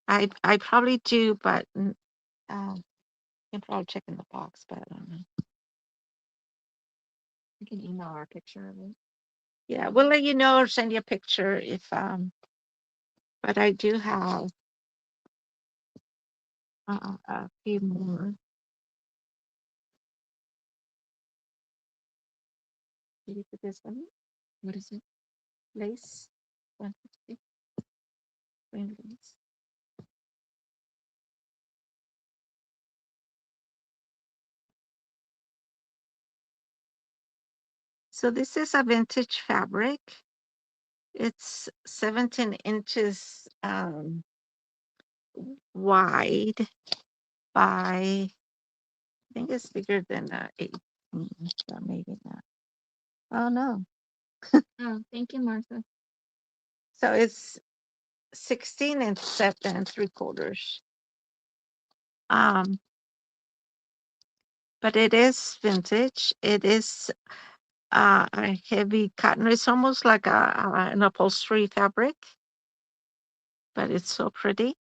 B: I probably do, but you can probably check in the box, but I don't know.
A: You can email our picture of it.
B: Yeah, we'll let you know or send you a picture if but I do have a few more. Did you put this one?
A: What is it?
B: Lace 150. Green lace. So this is a vintage fabric. It's 17 inches wide by, I think it's bigger than 18, but maybe not. Oh no,
A: Oh, thank you, Martha.
B: So it's 16 and 7 3/4. Um, but it is vintage. It is a heavy cotton. It's almost like an upholstery fabric, but it's so pretty.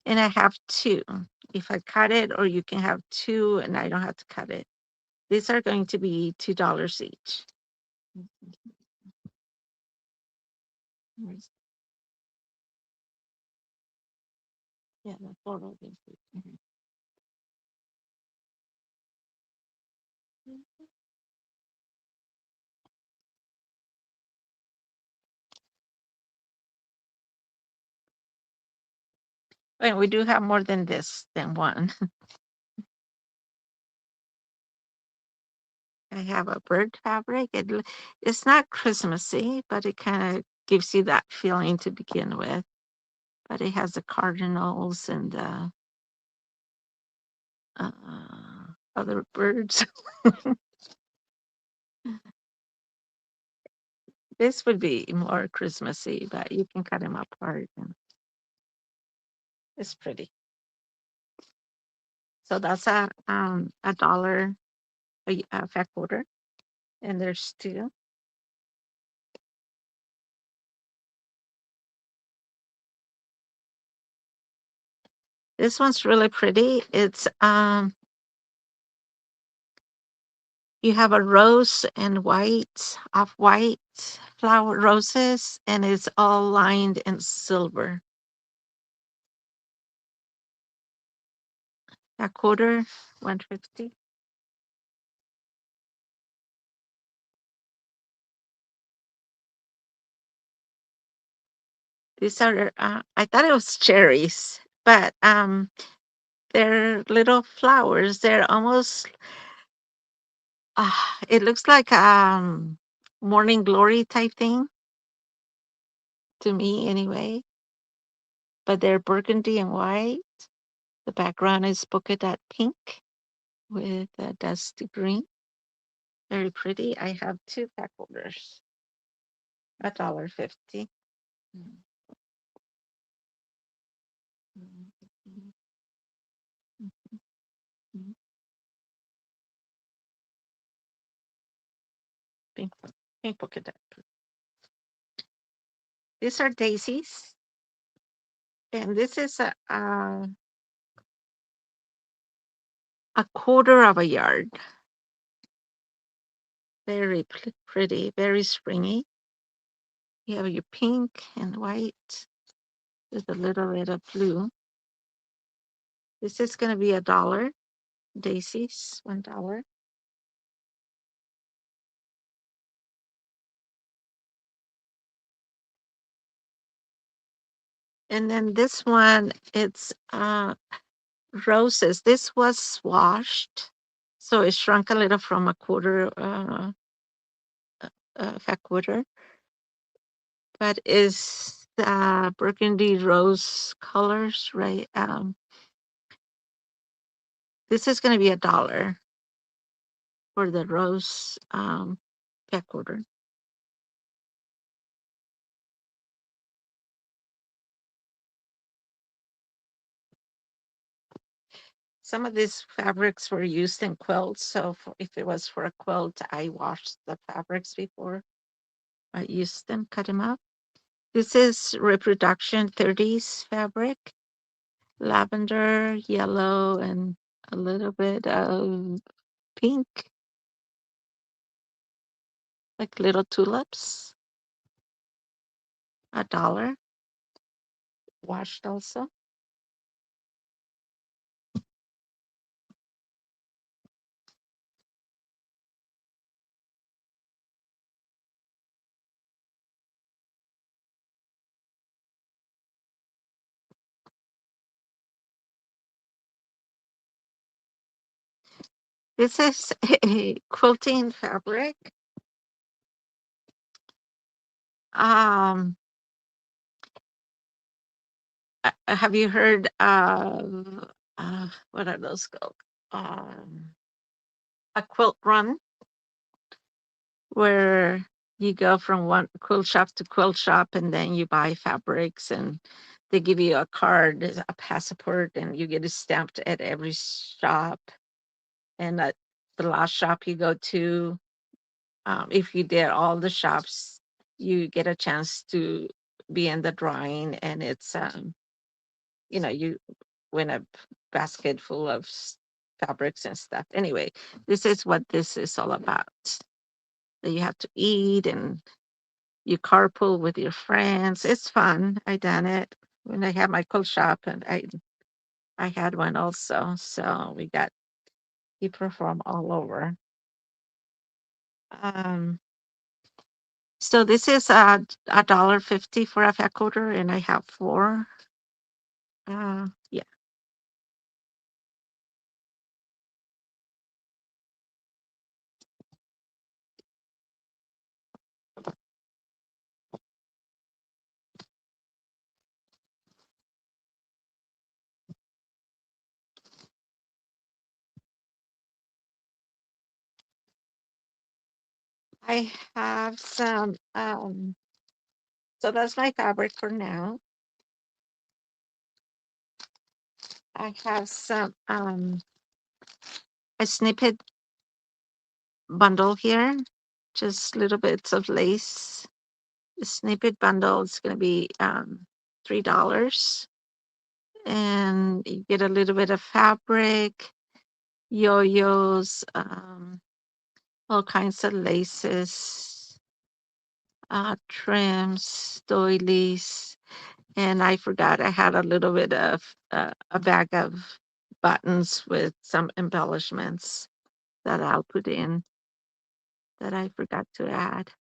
B: And I have two. If I cut it, or you can have two, and I don't have to cut it. These are going to be $2 each. Yeah, the photo. And we do have more than this, than one. I have a bird fabric. It's not Christmassy, but it kind of gives you that feeling to begin with. But it has the cardinals and the other birds. This would be more Christmassy, but you can cut them apart, and it's pretty. So that's a dollar a fat quarter, and there's two. This one's really pretty. It's you have a rose and white, off white flower roses, and it's all lined in silver. A quarter, 150. These are I thought it was cherries, but they're little flowers. They're almost it looks like morning glory type thing to me anyway. But they're burgundy and white. The background is polka dot pink with a dusty green. Very pretty. I have two pack holders. $1.50. Pink, pink polka dot. These are daisies, and this is a quarter of a yard. Very pretty, very springy. You have your pink and white with a little bit of blue. This is going to be $1. Daisies, $1. And then this one, it's roses. This was washed, so it shrunk a little from a quarter, fat quarter, but is burgundy rose colors, right? This is going to be $1 for the rose fat quarter. Some of these fabrics were used in quilts, so if it was for a quilt, I washed the fabrics before I used them, cut them up. This is reproduction 30s fabric, lavender, yellow, and a little bit of pink, like little tulips. $1, washed also. This is a quilting fabric. Um, have you heard of what are those called? A quilt run, where you go from one quilt shop to quilt shop, and then you buy fabrics, and they give you a card, a passport, and you get it stamped at every shop. And at the last shop you go to, if you did all the shops, you get a chance to be in the drawing, and it's you win a basket full of fabrics and stuff. Anyway, this is what this is all about. That you have to eat, and you carpool with your friends. It's fun. I done it when I had my quilt shop, and I had one also. So you perform all over. Um, so this is a $1.50 for a fat quarter, and I have four. Yeah. I have some. So that's my fabric for now. I have some a snippet bundle here, just little bits of lace. The snippet bundle is going to be $3, and you get a little bit of fabric, yo-yos, all kinds of laces, trims, doilies, and I forgot I had a little bit of a bag of buttons with some embellishments that I'll put in that I forgot to add.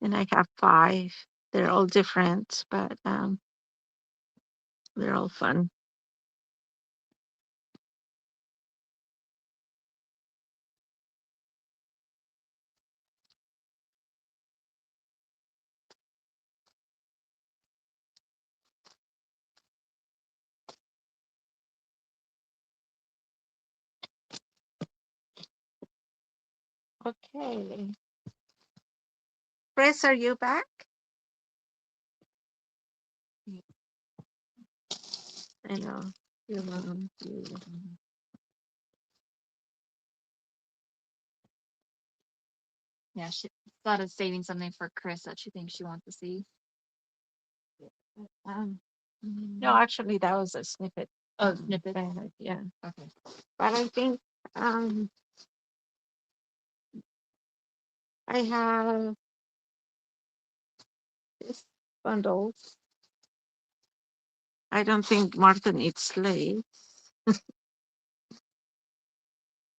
B: And I have 5. They're all different, but they're all fun. Okay. Chris, are you back? I know. You're welcome.
A: Yeah, she thought of saving something for Chris that she thinks she wants to see.
B: No, actually, that was a snippet.
A: Oh, snippet.
B: Yeah.
A: Okay.
B: But I think I have this bundle. I don't think Martha needs lace.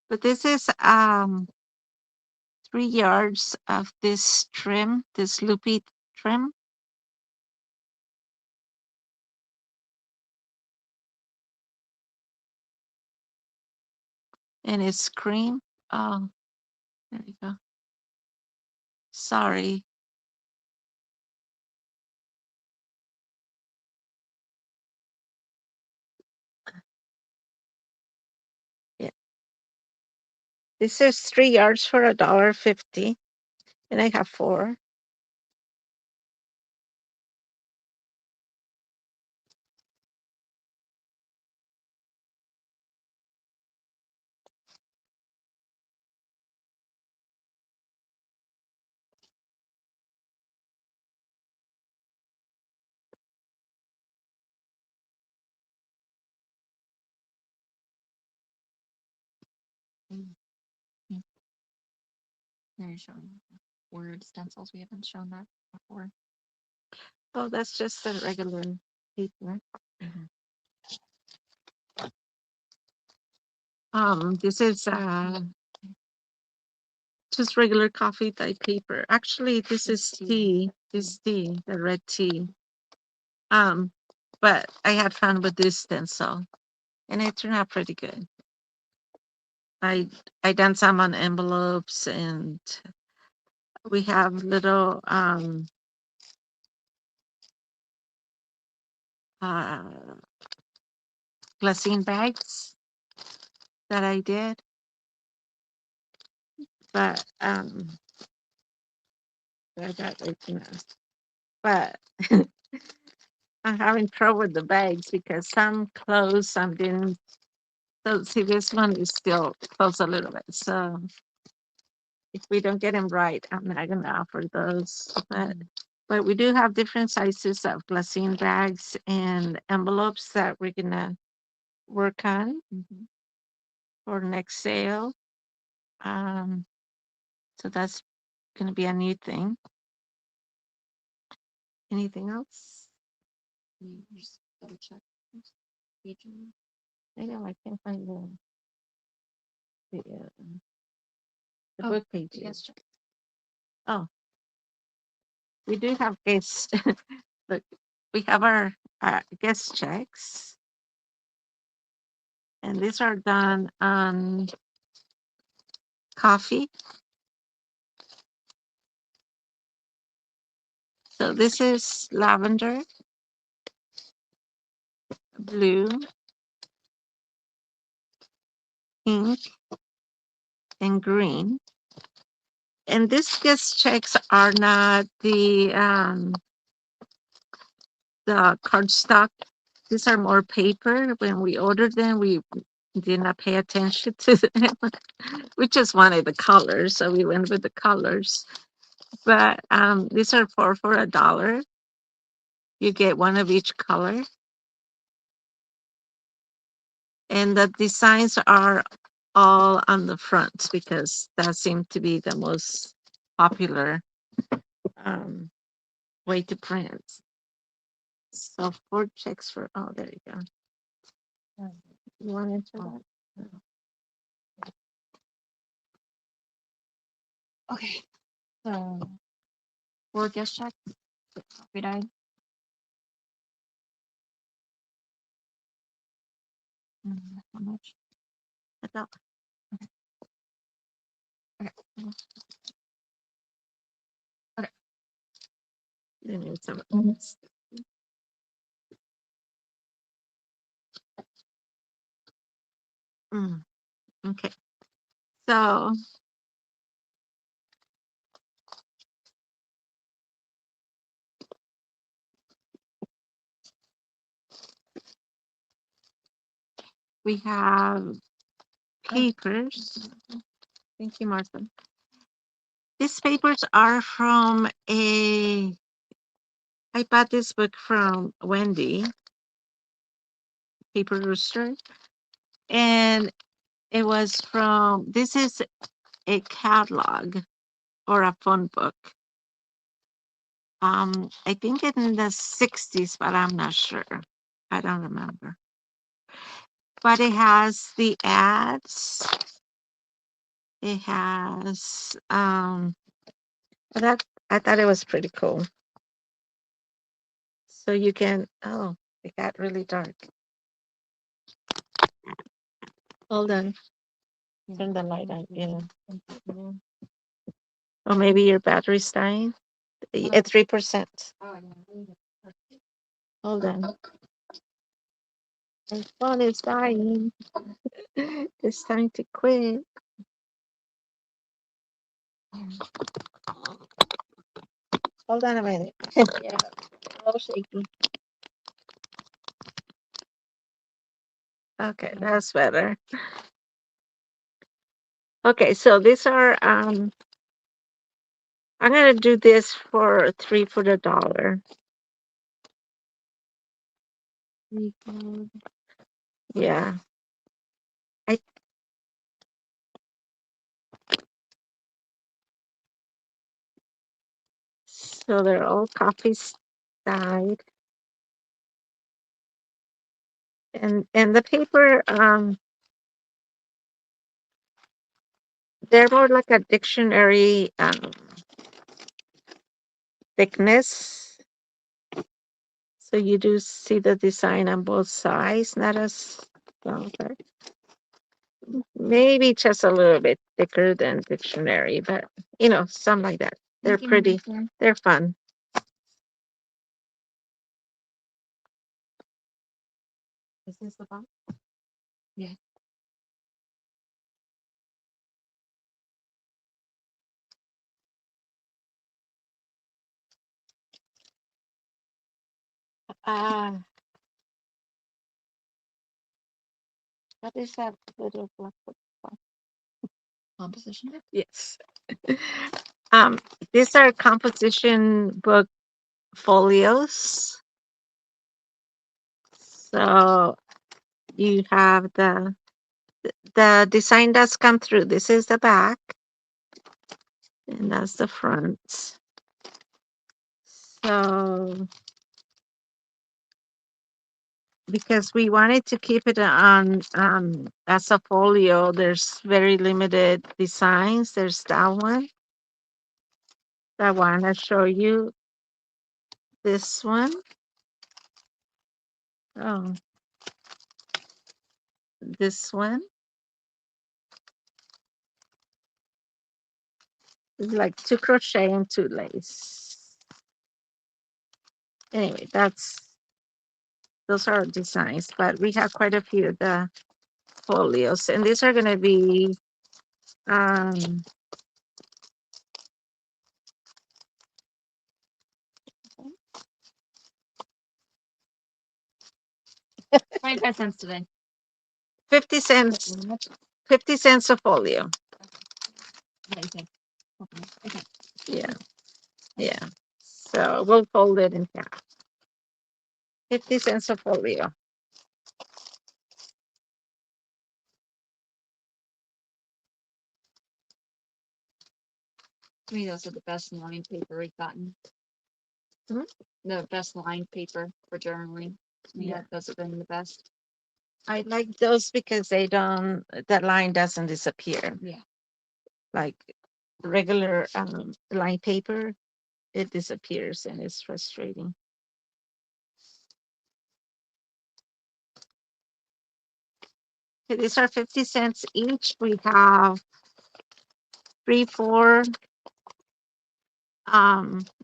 B: But this is 3 yards of this trim, this loopy trim. And it's cream. Oh, there you go. Sorry. Yeah. This is 3 yards for $1.50, and I have 4.
A: There you showing word stencils. We haven't shown that before.
B: Oh, that's just a regular paper. This is just regular coffee type paper. Actually, this is tea. This is tea, the red tea. But I had fun with this stencil, and it turned out pretty good. I done some on envelopes, and we have little glassine bags that I did. But I got it now. But I'm having trouble with the bags because some close, some didn't. So see, this one is still closed a little bit. So if we don't get them right, I'm not gonna offer those. But we do have different sizes of glassine bags and envelopes that we're gonna work on for next sale. So that's gonna be a new thing. Anything else? Just double check. I know I can't find the book pages. Yes. Oh, we do have guest. Look, we have our guest checks, and these are done on coffee. So this is lavender, blue, pink, and green. And these guest checks are not the cardstock. These are more paper. When we ordered them, we did not pay attention to them. We just wanted the colors, so we went with the colors. But these are for $1. You get one of each color. And the designs are all on the front because that seemed to be the most popular way to print. So 4 checks for, oh, there you go. You want to enter that?
A: Okay. So 4 guest checks. Coffee dyed. How much?
B: About
A: Okay. Okay.
B: you need some. Okay. So we have papers. Thank you, Martha. These papers are from I bought this book from Wendy, Paper Rooster. And it was from, this is a catalog or a phone book. I think in the 60s, but I'm not sure. I don't remember. But it has the ads. It has that I thought it was pretty cool. So you can, oh, it got really dark. Hold on. Turn the light on. Yeah. Or maybe your battery's dying at 3%. Hold on. My phone is dying. It's time to quit. Hold on a minute. Yeah, a little shaky. Okay, that's better. Okay, so these are I'm gonna do this for 3 for the dollar. Yeah. So they're all coffee dyed. And the paper, they're more like a dictionary thickness. So you do see the design on both sides, not as well, but maybe just a little bit thicker than dictionary, but something like that. They're pretty, they're fun. Is this the box? Yeah. What is that little black book?
A: Composition book?
B: Yes. These are composition book folios. So you have the design does come through. This is the back, and that's the front. So because we wanted to keep it on as a folio, there's very limited designs. There's that one. I want to show you this one. Oh, this one is like 2 crochet and 2 lace. Anyway, those are designs, but we have quite a few of the folios, and these are going to be
A: 25 cents today.
B: 50 cents. 50 cents a folio.
A: Okay.
B: Yeah, yeah. So we'll fold it in half. 50 cents a folio.
A: To me, those are the best lined paper we've gotten.
B: Hmm?
A: The best lined paper for journaling. Yeah, those have been the best.
B: I like those because they don't, that line doesn't disappear.
A: Yeah.
B: Like regular line paper, it disappears and it's frustrating. Okay, these are 50 cents each. We have 3, 4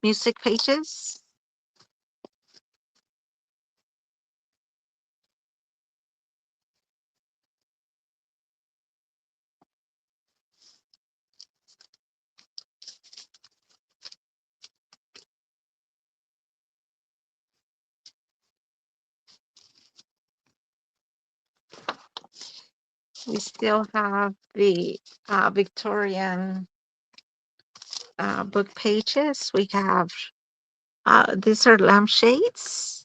B: music pages. We still have the Victorian book pages. We have these are lampshades.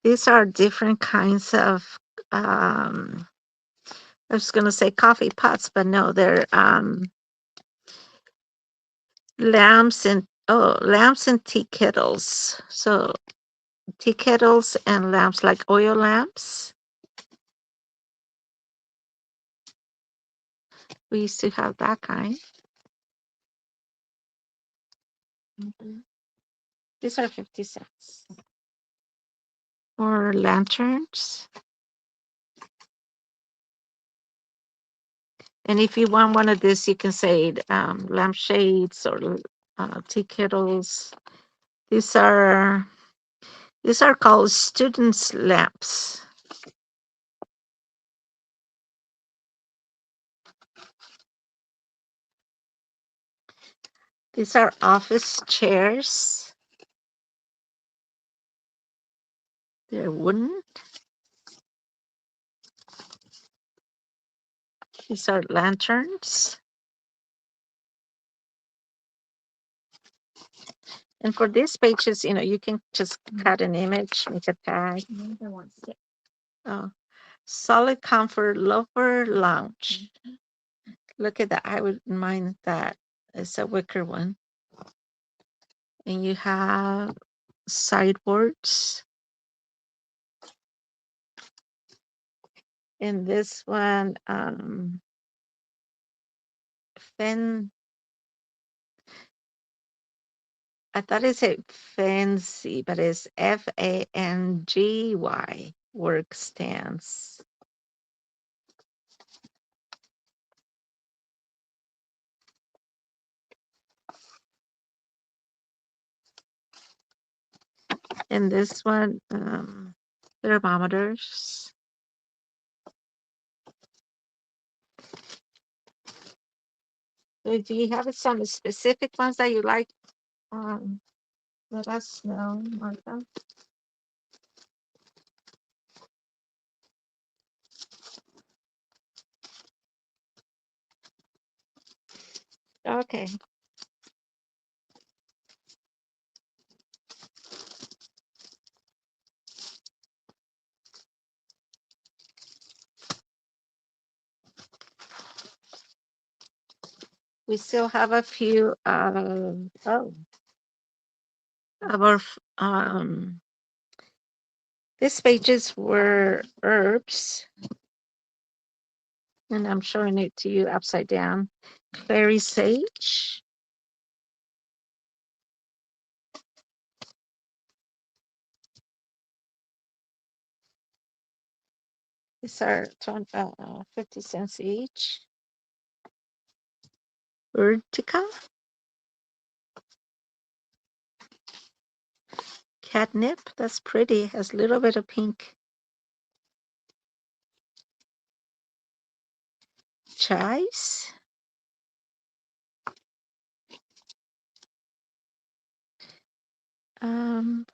B: These are different kinds of I was going to say coffee pots, but no, they're lamps and tea kettles. So tea kettles and lamps, like oil lamps. We used to have that kind. These are 50 cents. Or lanterns. And if you want one of this, you can say lampshades or tea kettles. These are called students' lamps. These are office chairs. They're wooden. These are lanterns. And for these pages, you can just cut an image, make a tag. Oh, solid comfort loafer lounge. Look at that. I wouldn't mind that. It's a wicker one. And you have sideboards. And this one, I thought it said fancy, but it's FANGY work stands. And this one, thermometers. So do you have some specific ones that you like? Um, Let us know, Martha. Okay. We still have a few of our these pages were herbs, and I'm showing it to you upside down. Clary sage. These are 50 cents each. Urtica. Catnip. That's pretty. Has a little bit of pink. Chives. Um,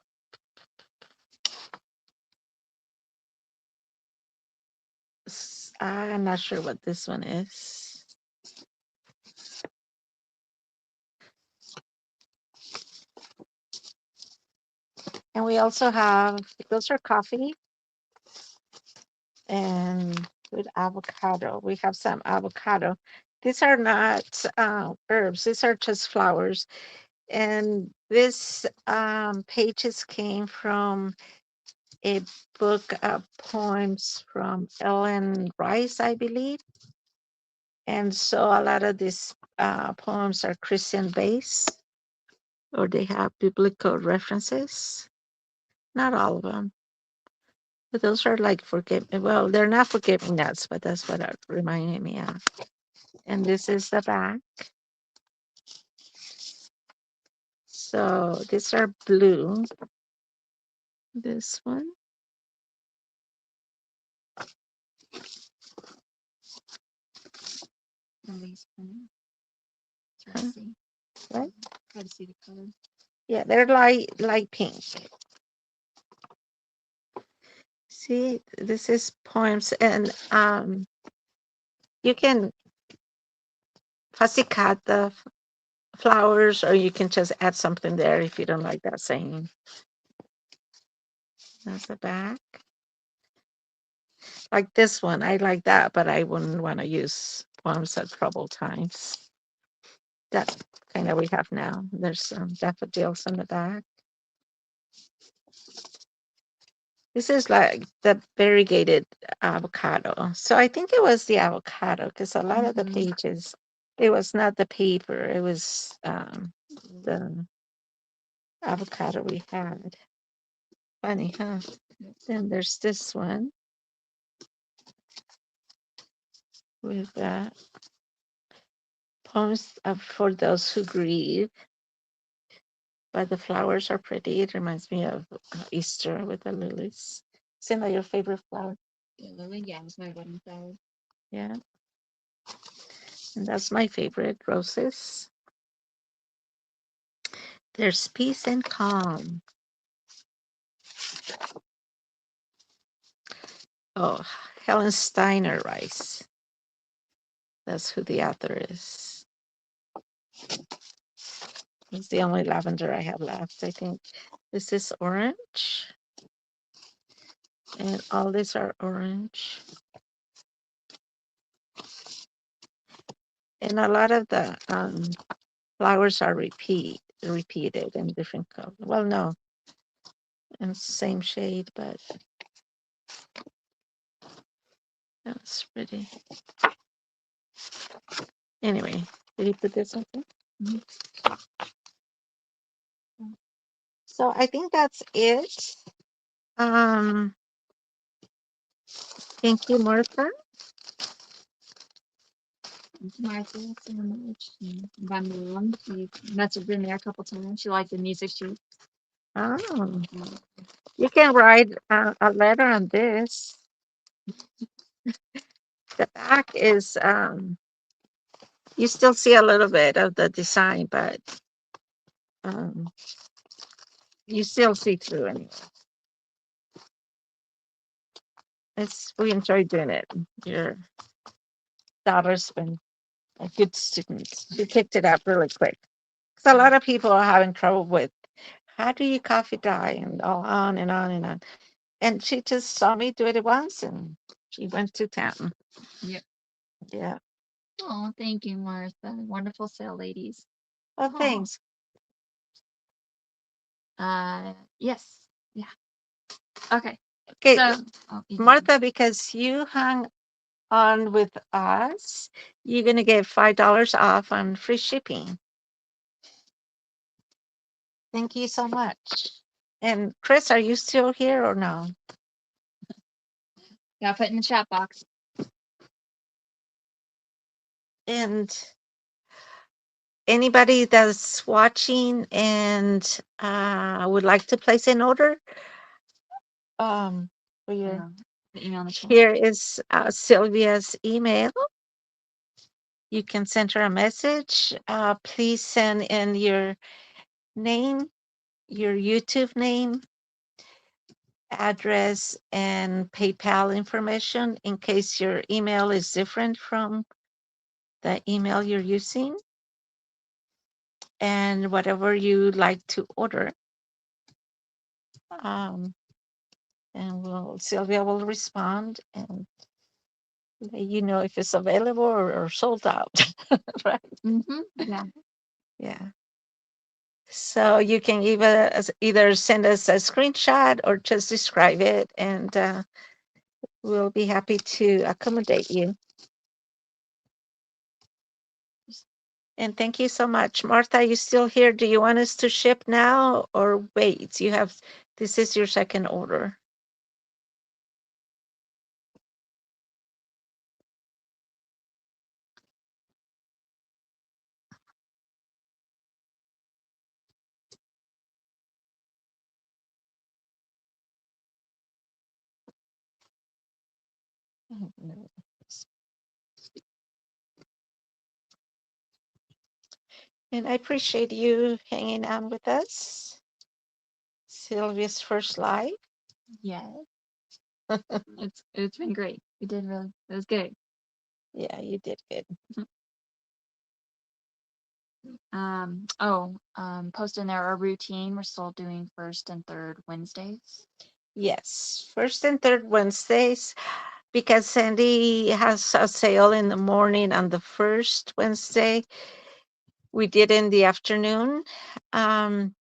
B: I'm not sure what this one is. And we also have, those are coffee and with avocado. We have some avocado. These are not herbs, these are just flowers. And this pages came from a book of poems from Ellen Rice, I believe. And so a lot of these poems are Christian based, or they have biblical references. Not all of them, but those are like well, they're not forgive me nots, but that's what it reminded me of. And this is the back. So these are blue. This one. Huh? What? Try to see the color. Yeah, they're light pink. See, this is poems, and you can fussy cut the flowers, or you can just add something there if you don't like that saying. That's the back. Like this one, I like that, but I wouldn't want to use poems at troubled times. That kind of we have now. There's some daffodils on the back. This is like the variegated avocado. So I think it was the avocado because a lot of the pages, it was not the paper, it was the avocado we had. Funny, huh? Then there's this one with poems for those who grieve. But the flowers are pretty. It reminds me of Easter with the lilies. Isn't that your favorite flower? The lily, yeah, it's my wedding flower. Yeah. And that's my favorite, roses. There's peace and calm. Oh, Helen Steiner Rice. That's who the author is. It's the only lavender I have left, I think. This is orange. And all these are orange. And a lot of the flowers are repeated in different colors. Well, no, in the same shade, but that's pretty. Anyway, did you put this on? Mm-hmm. So I think that's it. Thank you, Martha. Martha so much. My mom, she messaged me a couple times. She liked the music sheet. Oh, you can write a letter on this. The back is You still see a little bit of the design, but um, you still see through anyway. We enjoy doing it. Your daughter's been a good student. She picked it up really quick. Because a lot of people are having trouble with how do you coffee dye and all on and on and on. And she just saw me do it once and she went to town.
A: Yep.
B: Yeah.
A: Oh, thank you, Martha. Wonderful sale, ladies.
B: Oh, thanks.
A: Yes. Yeah. Okay.
B: Okay,
A: So, oh,
B: Martha, because you hung on with us, you're going to get $5 off on free shipping. Thank you so much. And Chris, are you still here or no?
A: yeah, put in the chat box.
B: And anybody that's watching and would like to place an order, for your
A: The email in the chat.
B: here is Sylvia's email. You can send her a message. Please send in your name, your YouTube name, address, and PayPal information in case your email is different from the email you're using, and whatever you like to order. And Sylvia will respond and let you know if it's available or sold out. Right?
A: Yeah.
B: Yeah. So you can either send us a screenshot or just describe it, and we'll be happy to accommodate you. And thank you so much. Martha, you still here? Do you want us to ship now or wait? This is your second order. And I appreciate you hanging on with us. Sylvia's first live.
A: Yeah. It's been great. We did really. It was good.
B: Yeah, you did good.
A: Post in there our routine. We're still doing first and third Wednesdays.
B: Yes, first and third Wednesdays, because Sandy has a sale in the morning on the first Wednesday. We did in the afternoon. And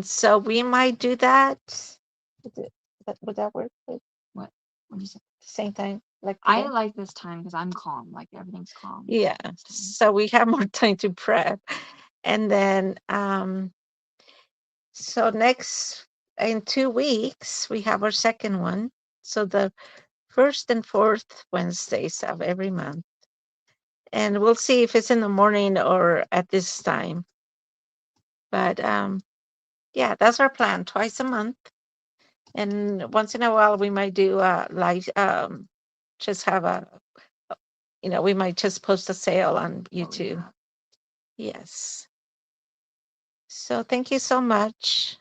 B: so we might do that. Would that work? At
A: What? What do you say?
B: the same time? Like
A: I
B: today?
A: like this time because I'm calm. Like everything's calm.
B: Yeah. So we have more time to prep. And then so next in 2 weeks we have our second one. So the first and fourth Wednesdays of every month. And we'll see if it's in the morning or at this time. But yeah, that's our plan, twice a month. And once in a while we might do a live, just have we might just post a sale on YouTube.
A: yeah.
B: Yes. So thank you so much.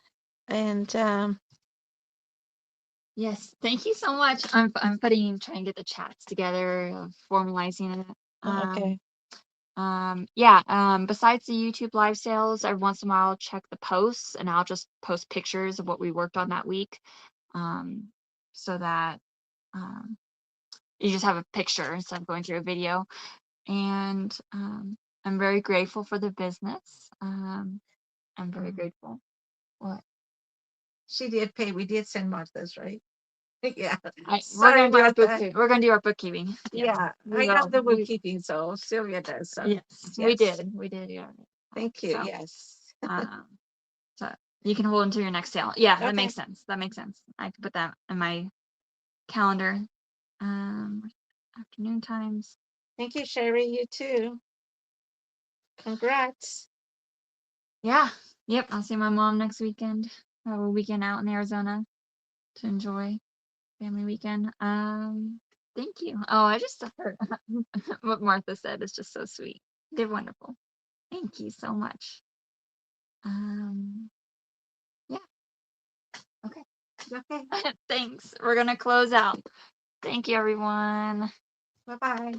B: And
A: Yes, thank you so much. I'm trying to get the chats together, formalizing it.
B: okay.
A: Besides the YouTube live sales, every once in a while I'll check the posts and I'll just post pictures of what we worked on that week. So that you just have a picture instead of going through a video. And I'm very grateful for the business. I'm very grateful. What?
B: She did pay. We did send Martha's, right? Yeah.
A: We're gonna do
B: Martha.
A: we're gonna do our bookkeeping.
B: Yeah, I have the bookkeeping, so Sylvia does. So.
A: Yes, we did. We did. Yeah.
B: Thank you.
A: So,
B: yes.
A: So you can hold until your next sale. Yeah, that
B: Okay.
A: makes sense. That makes sense. I can put that in my calendar. Afternoon times.
B: Thank you, Sherry. You too. Congrats.
A: Yeah. Yep. I'll see my mom next weekend. Have a weekend out in Arizona to enjoy family weekend. Thank you. Oh, I just heard what Martha said is just so sweet. They're wonderful. Thank you so much. Yeah. Okay.
B: Okay.
A: Thanks. We're gonna close out. Thank you, everyone.
B: Bye-bye.